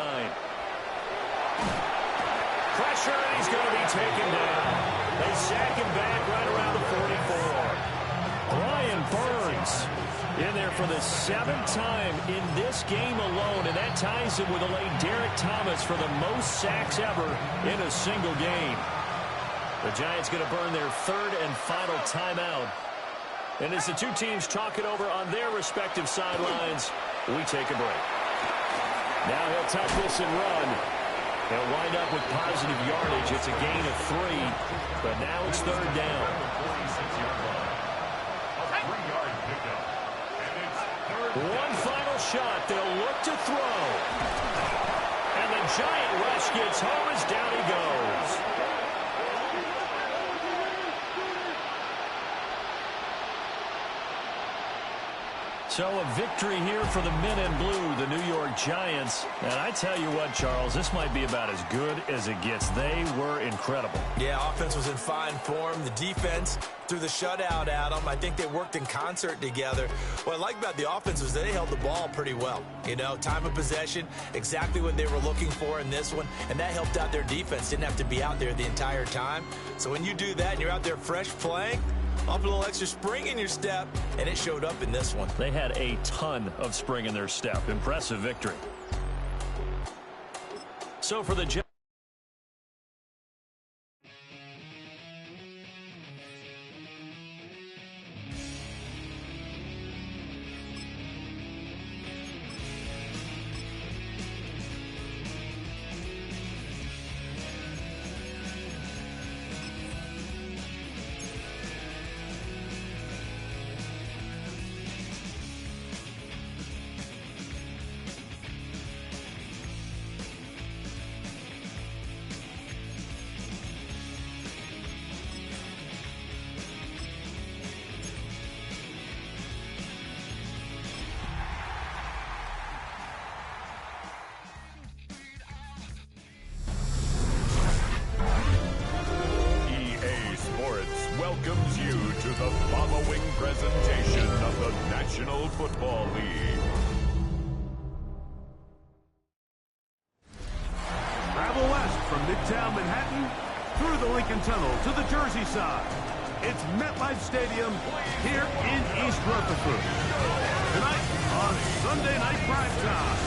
Pressure, and he's going to be taken down. They sack him back right around the 44. Brian Burns in there for the 7th time in this game alone, and that ties him with a late Derek Thomas for the most sacks ever in a single game. The Giants going to burn their 3rd and final timeout. And as the two teams talk it over on their respective sidelines, we take a break. Now he'll tuck this and run. He'll wind up with positive yardage. It's a gain of 3, but now it's 3rd down. One final shot. They'll look to throw. And the Giant rush gets home as down he goes. So a victory here for the men in blue, the New York Giants. And I tell you what, Charles, this might be about as good as it gets. They were incredible. Yeah, offense was in fine form. The defense threw the shutout at them. I think they worked in concert together. What I like about the offense was they held the ball pretty well. You know, time of possession, exactly what they were looking for in this one. And that helped out their defense. Didn't have to be out there the entire time. So when you do that and you're out there fresh playing, up a little extra spring in your step, and it showed up in this one. They had a ton of spring in their step. Impressive victory. So for the Giants, welcomes you to the following presentation of the National Football League. Travel west from Midtown Manhattan through the Lincoln Tunnel to the Jersey side. It's MetLife Stadium here in East Rutherford. Tonight on Sunday Night Primetime,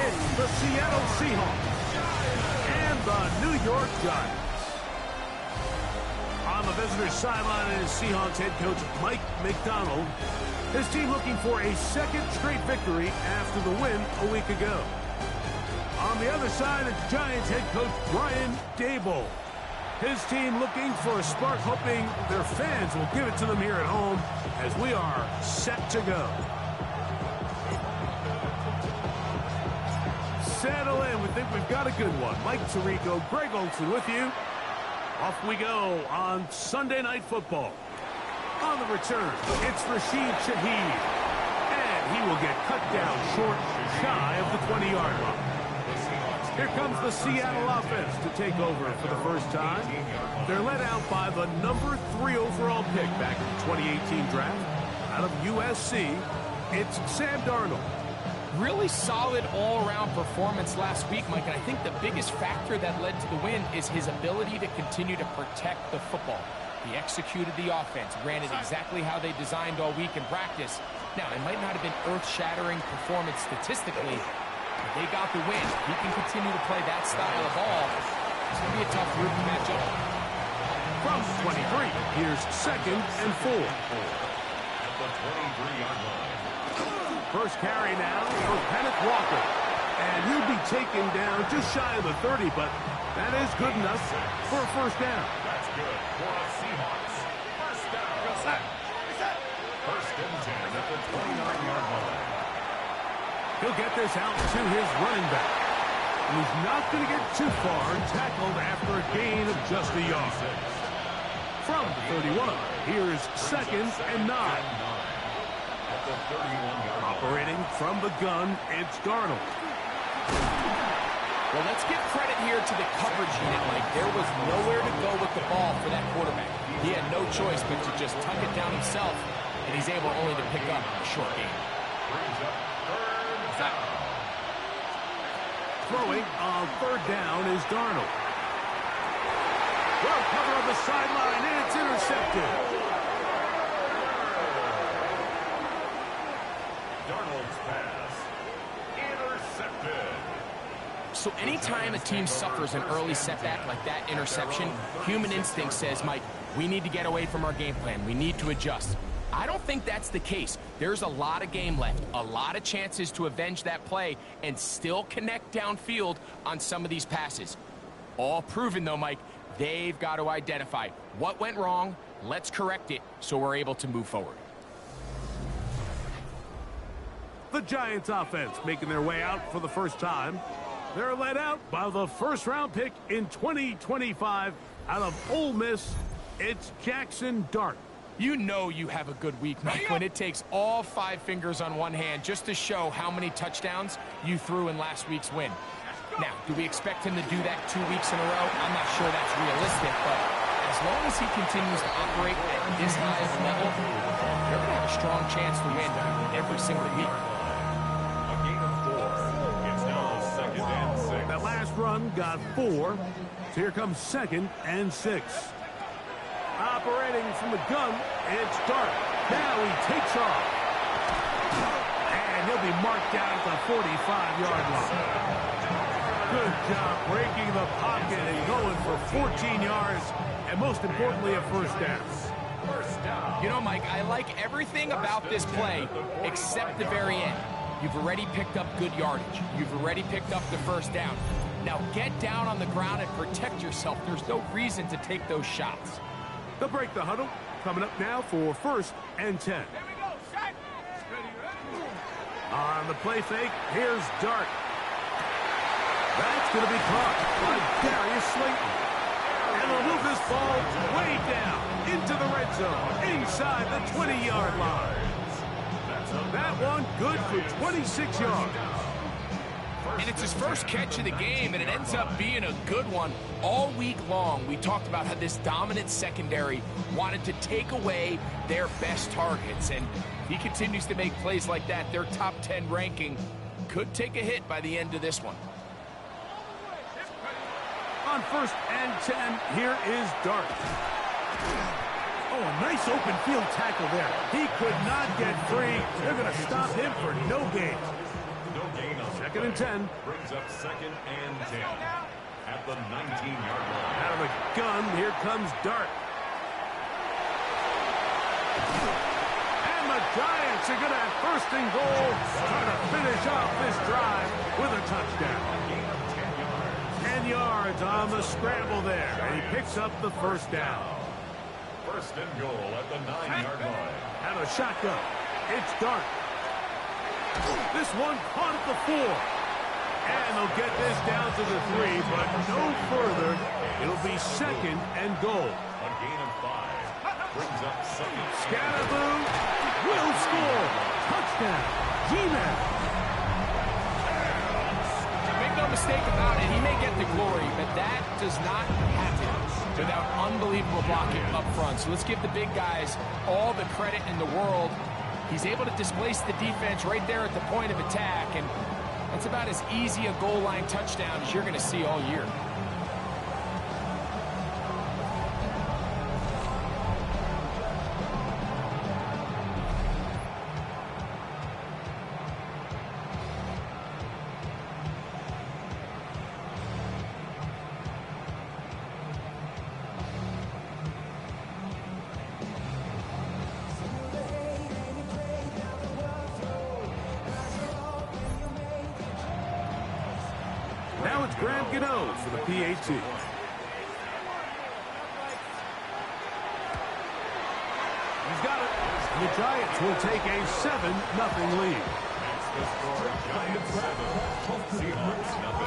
it's the Seattle Seahawks and the New York Giants. On the visitor's sideline is Seahawks head coach Mike McDonald. His team looking for a 2nd straight victory after the win a week ago. On the other side, it's Giants head coach Brian Daboll. His team looking for a spark, hoping their fans will give it to them here at home as we are set to go. Settle in. We think we've got a good one. Mike Tirico, Greg Olson with you. Off we go on Sunday Night Football. On the return, it's Rashid Shaheed. And he will get cut down short, shy of the 20-yard line. Here comes the Seattle offense to take over for the first time. They're led out by the number 3 overall pick back in the 2018 draft. Out of USC, it's Sam Darnold. Really solid all-around performance last week, Mike, and I think the biggest factor that led to the win is his ability to continue to protect the football. He executed the offense, ran it exactly how they designed all week in practice. Now, it might not have been earth-shattering performance statistically, but they got the win. If he can continue to play that style of ball, it's going to be a tough group to match up. From 23, here's 2nd and 4. At the 23-yard line. First carry now for Kenneth Walker. And he'll be taken down just shy of the 30, but that is good enough for a first down. That's good for the Seahawks. First down. 29-yard line. He'll get this out to his running back. And he's not going to get too far and tackled after a gain of just a yard. From the 31, here's 2nd and 9. At the 31-yard line. Operating from the gun, it's Darnold. Well, let's give credit here to the coverage unit, Mike. There was nowhere to go with the ball for that quarterback. He had no choice but to just tuck it down himself, and he's able only to pick up a short gain. Brings up 3rd down. Throwing on 3rd down is Darnold. Well, cover on the sideline, and it's intercepted. Darnold's pass intercepted. So anytime a team suffers an early setback like that interception, human instinct says, Mike, we need to get away from our game plan. We need to adjust. I don't think that's the case. There's a lot of game left, a lot of chances to avenge that play and still connect downfield on some of these passes. All proven, though, Mike, they've got to identify what went wrong, let's correct it so we're able to move forward. The Giants offense making their way out for the first time. They're led out by the first-round pick in 2025 out of Ole Miss. It's Jackson Dart. You know you have a good week, Mike, when it takes all 5 fingers on one hand just to show how many touchdowns you threw in last week's win. Now, do we expect him to do that 2 weeks in a row? I'm not sure that's realistic, but as long as he continues to operate at this high of a level, they're going to have a strong chance to win every single week. A gain of 4. It's now 2nd and 6. That last run got 4. So here comes 2nd and 6. Operating from the gun, it's Dart. Now he takes off. And he'll be marked down at the 45-yard line. Good job breaking the pocket and going for 14 yards, and most importantly, a first down. You know, Mike, I like everything about this play except the very end. You've already picked up good yardage. You've already picked up the first down. Now get down on the ground and protect yourself. There's no reason to take those shots. They'll break the huddle. Coming up now for 1st and 10. On the play fake, here's Dart. That's going to be caught by Darius Slayton. And they'll move this ball way down into the red zone, inside the 20-yard line. That one good for 26 yards. And it's his first catch of the game, and it ends up being a good one. All week long, we talked about how this dominant secondary wanted to take away their best targets. And he continues to make plays like that. Their top 10 ranking could take a hit by the end of this one. On 1st and 10, here is Dart. Oh, a nice open field tackle there. He could not get free. They're going to stop him for no gain. No gain on 2nd and 10. Brings up 2nd and 10 at the 19-yard line. Out of the gun, here comes Dart. And the Giants are going to have 1st and goal, trying to finish off this drive with a touchdown. 10 yards on the scramble there, and he picks up the first down. 1st and goal at the 9-yard line. Out of shotgun, it's Dart. This one caught at the 4. And they'll get this down to the 3, but no further. It'll be 2nd and goal. A gain of 5. Brings up 2nd. Scatterboo will score. Touchdown. G-Man. Make no mistake about it, he may get the glory, but that does not happen without unbelievable blocking up front. So let's give the big guys all the credit in the world. He's able to displace the defense right there at the point of attack, and that's about as easy a goal line touchdown as you're going to see all year. Now it's Graham Gano for the PAT. He's got it. The Giants will take a 7-0 lead. The score, Giants 7, Seahawks 0.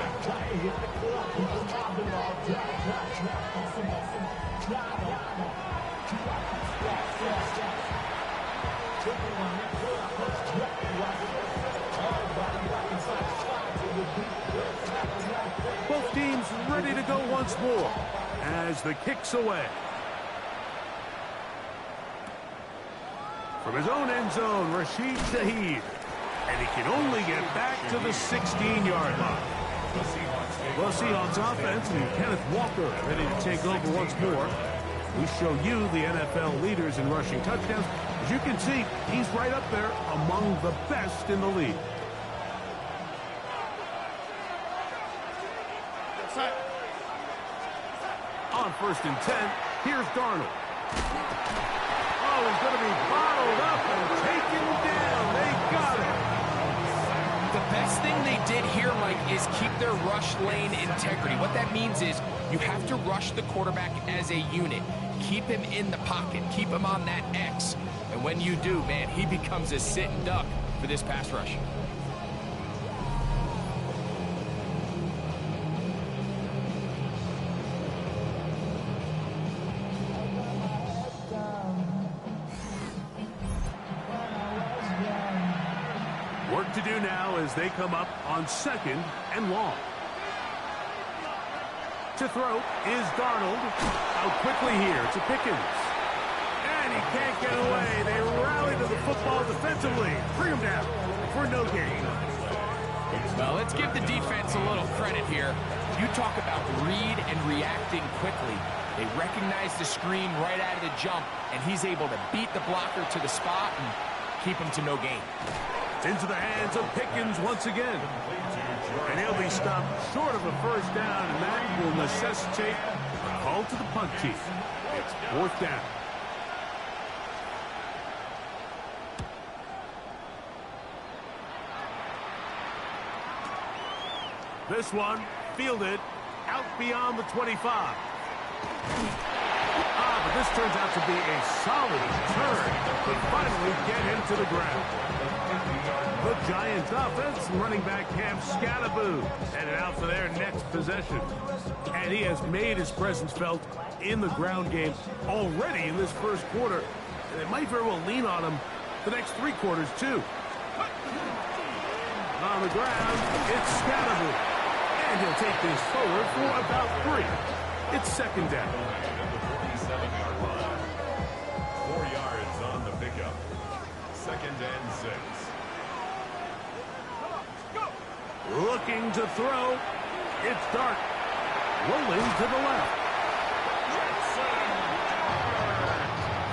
Both teams ready to go once more as the kick's away. From his own end zone, Rashid Shaheed. And he can only get back to the 16-yard line. Well, Seahawks offense and Kenneth Walker ready to take over once more. We show you the NFL leaders in rushing touchdowns. As you can see, he's right up there among the best in the league. On 1st and 10, here's Darnold. Oh, he's going to be bottled up and taken down. They got it. The best thing they did here, Mike, is keep their rush lane integrity. What that means is you have to rush the quarterback as a unit. Keep him in the pocket. Keep him on that X. And when you do, man, he becomes a sitting duck for this pass rush. Work to do now as they come up on 2nd and long. To throw is Darnold. Out quickly here to Pickens. And he can't get away. They rally to the football defensively. Bring him down for no gain. Well, let's give the defense a little credit here. You talk about read and reacting quickly. They recognize the screen right out of the jump, and he's able to beat the blocker to the spot and keep him to no gain. Into the hands of Pickens once again. And he'll be stopped short of a first down, and that will necessitate a call to the punt team. It's 4th down. This one fielded out beyond the 25. But this turns out to be a solid turn to finally get him to the ground. The Giants offense, running back Cam Scatterboo, headed out for their next possession. And he has made his presence felt in the ground game already in this first quarter. And it might very well lean on him the next 3 quarters, too. On the ground, it's Scatterboo. And he'll take this forward for about 3. It's 2nd down. 47-yard line. 4 yards on the pickup. 2nd and 6. Looking to throw. It's Dart. Rolling to the left.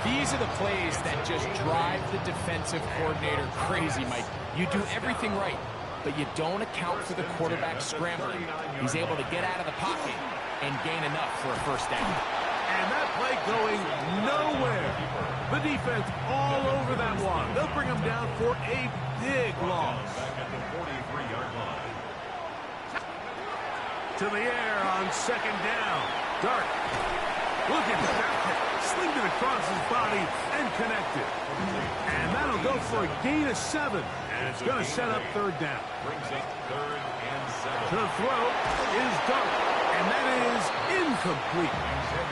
These are the plays that just drive the defensive coordinator crazy, Mike. You do everything right, but you don't account for the quarterback scrambling. He's able to get out of the pocket and gain enough for a first down. And that play going nowhere. The defense all over that one. They'll bring him down for a big loss. Back at the 43-yard line. To the air on 2nd down. Dart. Looking back. Slinged it across his body and connected. And that'll go for a gain of 7. And it's going to set up 3rd down. Brings up 3rd and 7. The throw is Dart. And that is incomplete.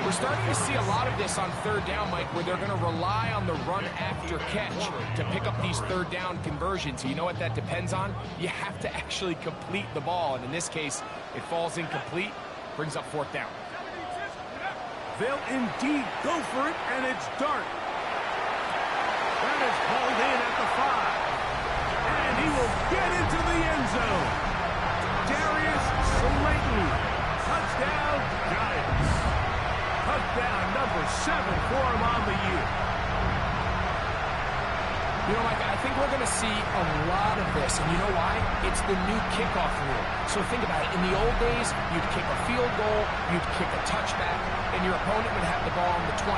We're starting to see a lot of this on 3rd down, Mike, where they're going to rely on the run after catch to pick up these 3rd down conversions. You know what that depends on? You have to actually complete the ball. And in this case, it falls incomplete, brings up 4th down. They'll indeed go for it, and it's Dart. That is hauled in at the 5. And he will get into the end zone. Darius Slayton. Touchdown, Giants. Touchdown number 7 for him on the year. You know, Mike, I think we're going to see a lot of this. And you know why? It's the new kickoff rule. So think about it. In the old days, you'd kick a field goal, you'd kick a touchback, and your opponent would have the ball on the 20.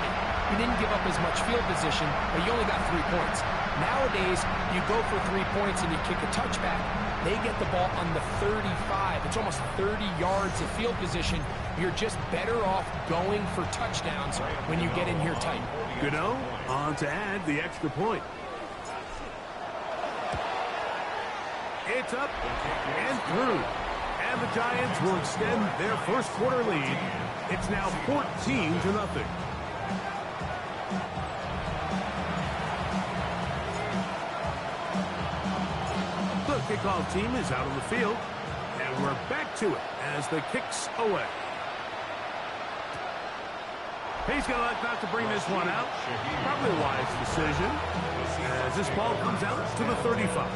you didn't give up as much field position, but you only got 3 points. Nowadays, you go for 3 points and you kick a touchback. They get the ball on the 35. It's almost 30 yards of field position. You're just better off going for touchdowns when you get in here tight. Gano on to add the extra point. It's up and through. And the Giants will extend their first quarter lead. It's now 14-0. The kickoff team is out on the field. And we're back to it as the kick's away. He's going to like not to bring this one out. Probably a wise decision as this ball comes out to the 35.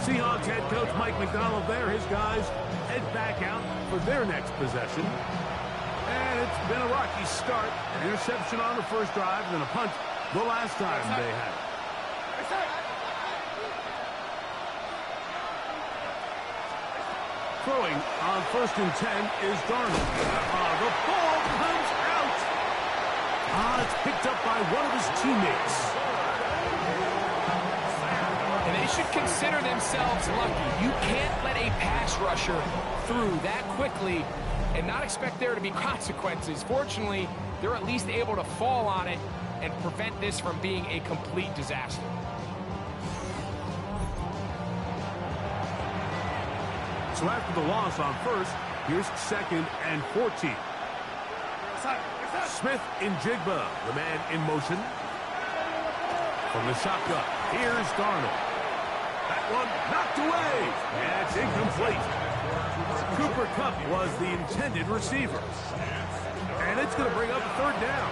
Seahawks head coach Mike McDonald there. His guys head back out for their next possession. And it's been a rocky start. An interception on the first drive and then a punt the last time they had it. Throwing on 1st and 10 is Darnold. The ball comes out. It's picked up by one of his teammates. And they should consider themselves lucky. You can't let a pass rusher through that quickly and not expect there to be consequences. Fortunately, they're at least able to fall on it and prevent this from being a complete disaster. So after the loss on 1st, here's 2nd and 14. Smith in Jigba, the man in motion. From the shotgun, here's Darnold. That one knocked away, and it's incomplete. Cooper Kupp was the intended receiver. And it's going to bring up a 3rd down.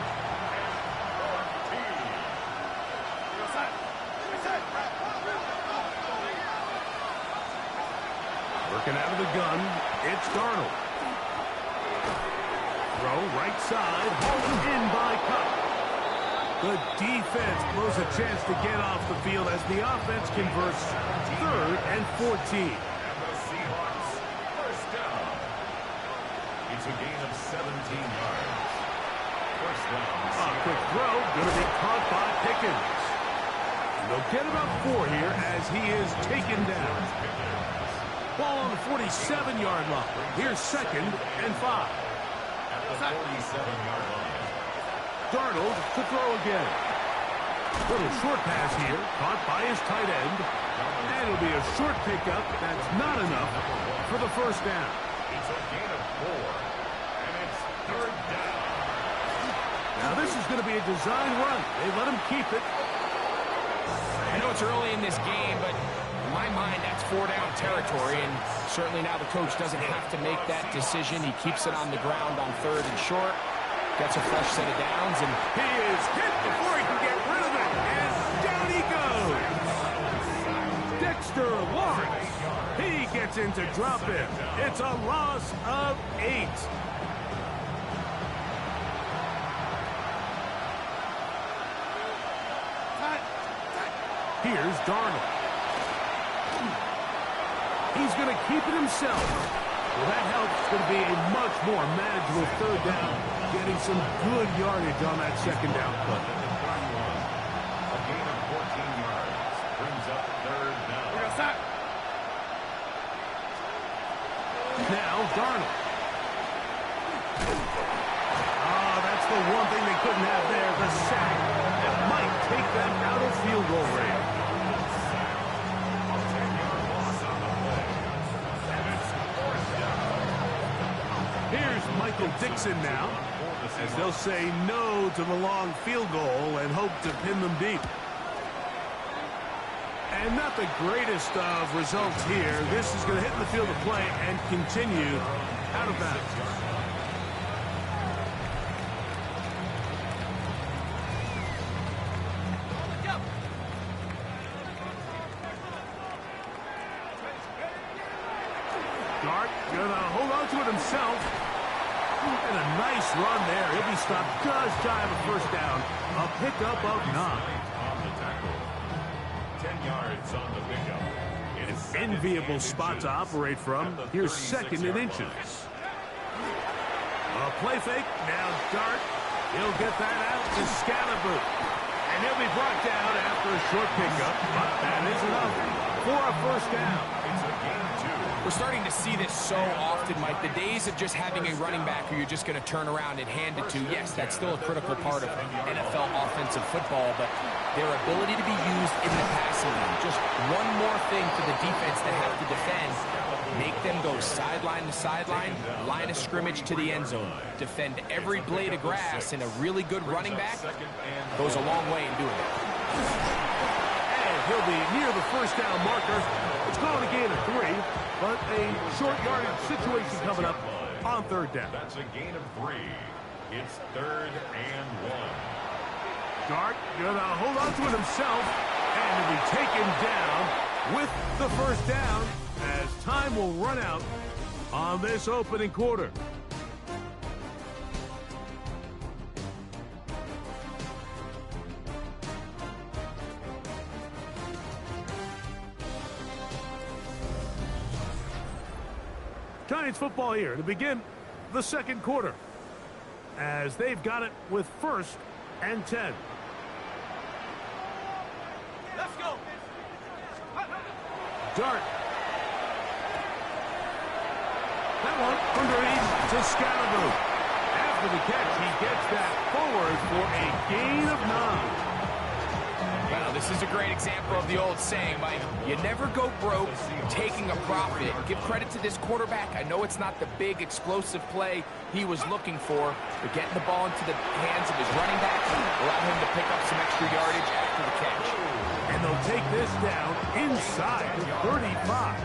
Working out of the gun, it's Darnold. Throw right side, hauled in by Kupp. The defense blows a chance to get off the field as the offense converts 3rd and 14. And the Seahawks first down. It's a gain of 17 yards. First down. A quick throw, going to be caught by Pickens. And they'll get about 4 here as he is taken down. Ball on the 47-yard line. Here's 2nd and 5. At the 47-yard line. Darnold to throw again. Little short pass here, caught by his tight end. And it'll be a short pickup. That's not enough for the first down. It's a gain of 4. And it's 3rd down. Now this is going to be a design run. They let him keep it. I know it's early in this game, but in my mind, that's 4-down territory, and certainly now the coach doesn't have to make that decision. He keeps it on the ground on 3rd and short, gets a fresh set of downs, and he is hit before he can get rid of it, and down he goes. Dexter Lawrence, he gets in to drop it. It's a loss of 8. Here's Darnold. He's going to keep it himself. Well, that helps. It's going to be a much more manageable 3rd down, getting some good yardage on that 2nd down play. A gain of 14 yards brings up 3rd down. Now Darnold. That's the one thing they couldn't have there, the sack. That might take them out of field goal range. Here's Michael Dixon now, as they'll say no to the long field goal and hope to pin them deep. And not the greatest of results here. This is going to hit the field of play and continue out of bounds. Dart gonna hold on to it himself. And a nice run there. He'll be stopped just shy of a first down. A pickup of 9. On the tackle. 10 yards on the pickup. An enviable spot to operate from. Here's 2nd and inches. A play fake. Now Dart. He'll get that out to Scalaboo. And he'll be brought down after a short pickup. But that is enough for a first down. It's a gain of 2. We're starting to see this so often, Mike. The days of just having a running back who you're just going to turn around and hand it to, yes, that's still a critical part of NFL offensive football, but their ability to be used in the passing game, just one more thing for the defense to have to defend, make them go sideline to sideline, line of scrimmage to the end zone, defend every blade of grass, and a really good running back goes a long way in doing it. And he'll be near the first down marker. It's going to gain of 3, but a short yardage situation coming up on third down. That's a gain of 3. It's 3rd and 1. Dart gonna hold on to it himself, and he'll be taken down with the first down as time will run out on this opening quarter. Giants football here to begin the second quarter as they've got it with 1st and 10. Let's go. Dart. That one underneath to Scalaboo. After the catch, he gets that forward for a gain of 9. Well, this is a great example of the old saying, Mike. You never go broke taking a profit. Give credit to this quarterback. I know it's not the big explosive play he was looking for, but getting the ball into the hands of his running back allowed him to pick up some extra yardage after the catch. And they'll take this down inside the 35.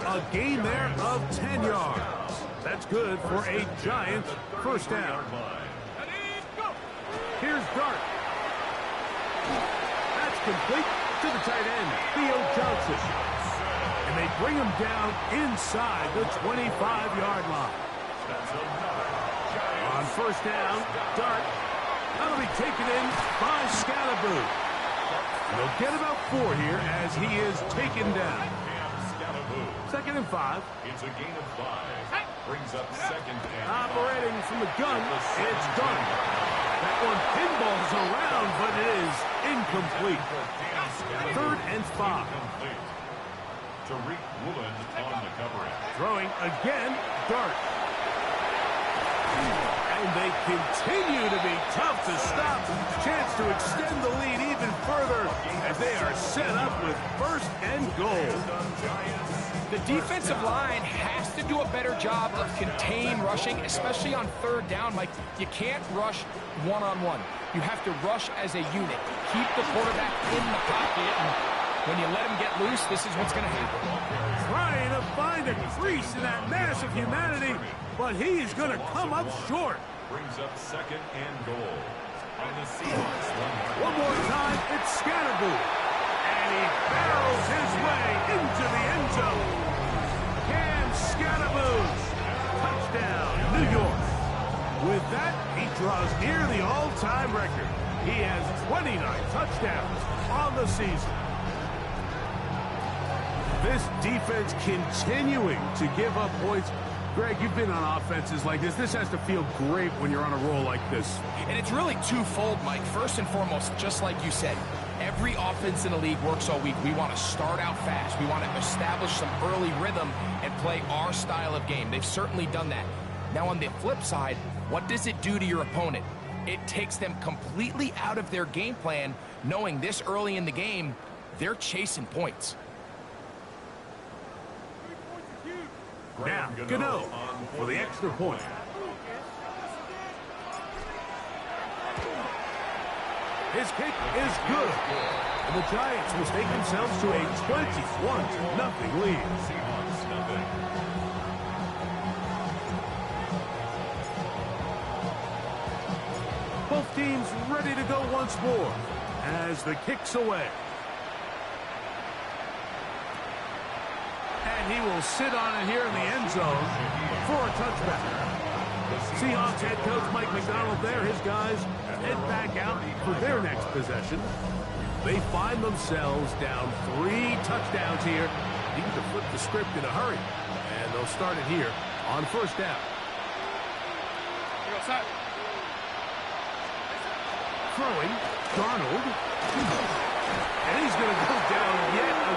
A gain there of 10 yards. That's good for a Giants first down. Here's Dart. That's complete to the tight end, Theo Johnson. And they bring him down inside the 25-yard line. On first down, Dart. That'll be taken in by Scalaboo. They'll get about 4 here as he is taken down. 2nd and 5. It's a gain of 5. Brings up 2nd and 5. Operating from the gun, it's done. That one pinballs around, but it is incomplete. 3rd and 5. Tariq Woolen on the coverage. Throwing again, Dart. And they continue to be tough to stop. Chance to extend the lead even further as they are set up with 1st and goal. The defensive line has to do a better job of contain rushing, especially on 3rd down. Like, you can't rush one-on-one. You have to rush as a unit. Keep the quarterback in the pocket, and when you let him get loose, this is what's going to happen. Trying to find a crease in that mass of humanity, but he is going to come up short. Brings up 2nd and goal. On the Seahawks 1 yard. One more time, it's Scalaboo. And he barrels his way into the end zone. Cam Scalaboo. Touchdown, New York. With that, he draws near the all-time record. He has 29 touchdowns on the season. This defense continuing to give up points. Greg, you've been on offenses like this. This has to feel great when you're on a roll like this. And it's really twofold, Mike. First and foremost, just like you said, every offense in the league works all week. We want to start out fast. We want to establish some early rhythm and play our style of game. They've certainly done that. Now, on the flip side, what does it do to your opponent? It takes them completely out of their game plan, knowing this early in the game, they're chasing points. Now, Gano for the extra point. His kick is good. And the Giants will take themselves to a 21-0 lead. Both teams ready to go once more as the kick's away. And he will sit on it here in the end zone for a touchback. Seahawks head coach Mike McDonald there. His guys head back out for their next possession. They find themselves down 3 touchdowns here. Need to flip the script in a hurry. And they'll start it here on first down. Throwing, Darnold. And he's going to go down yet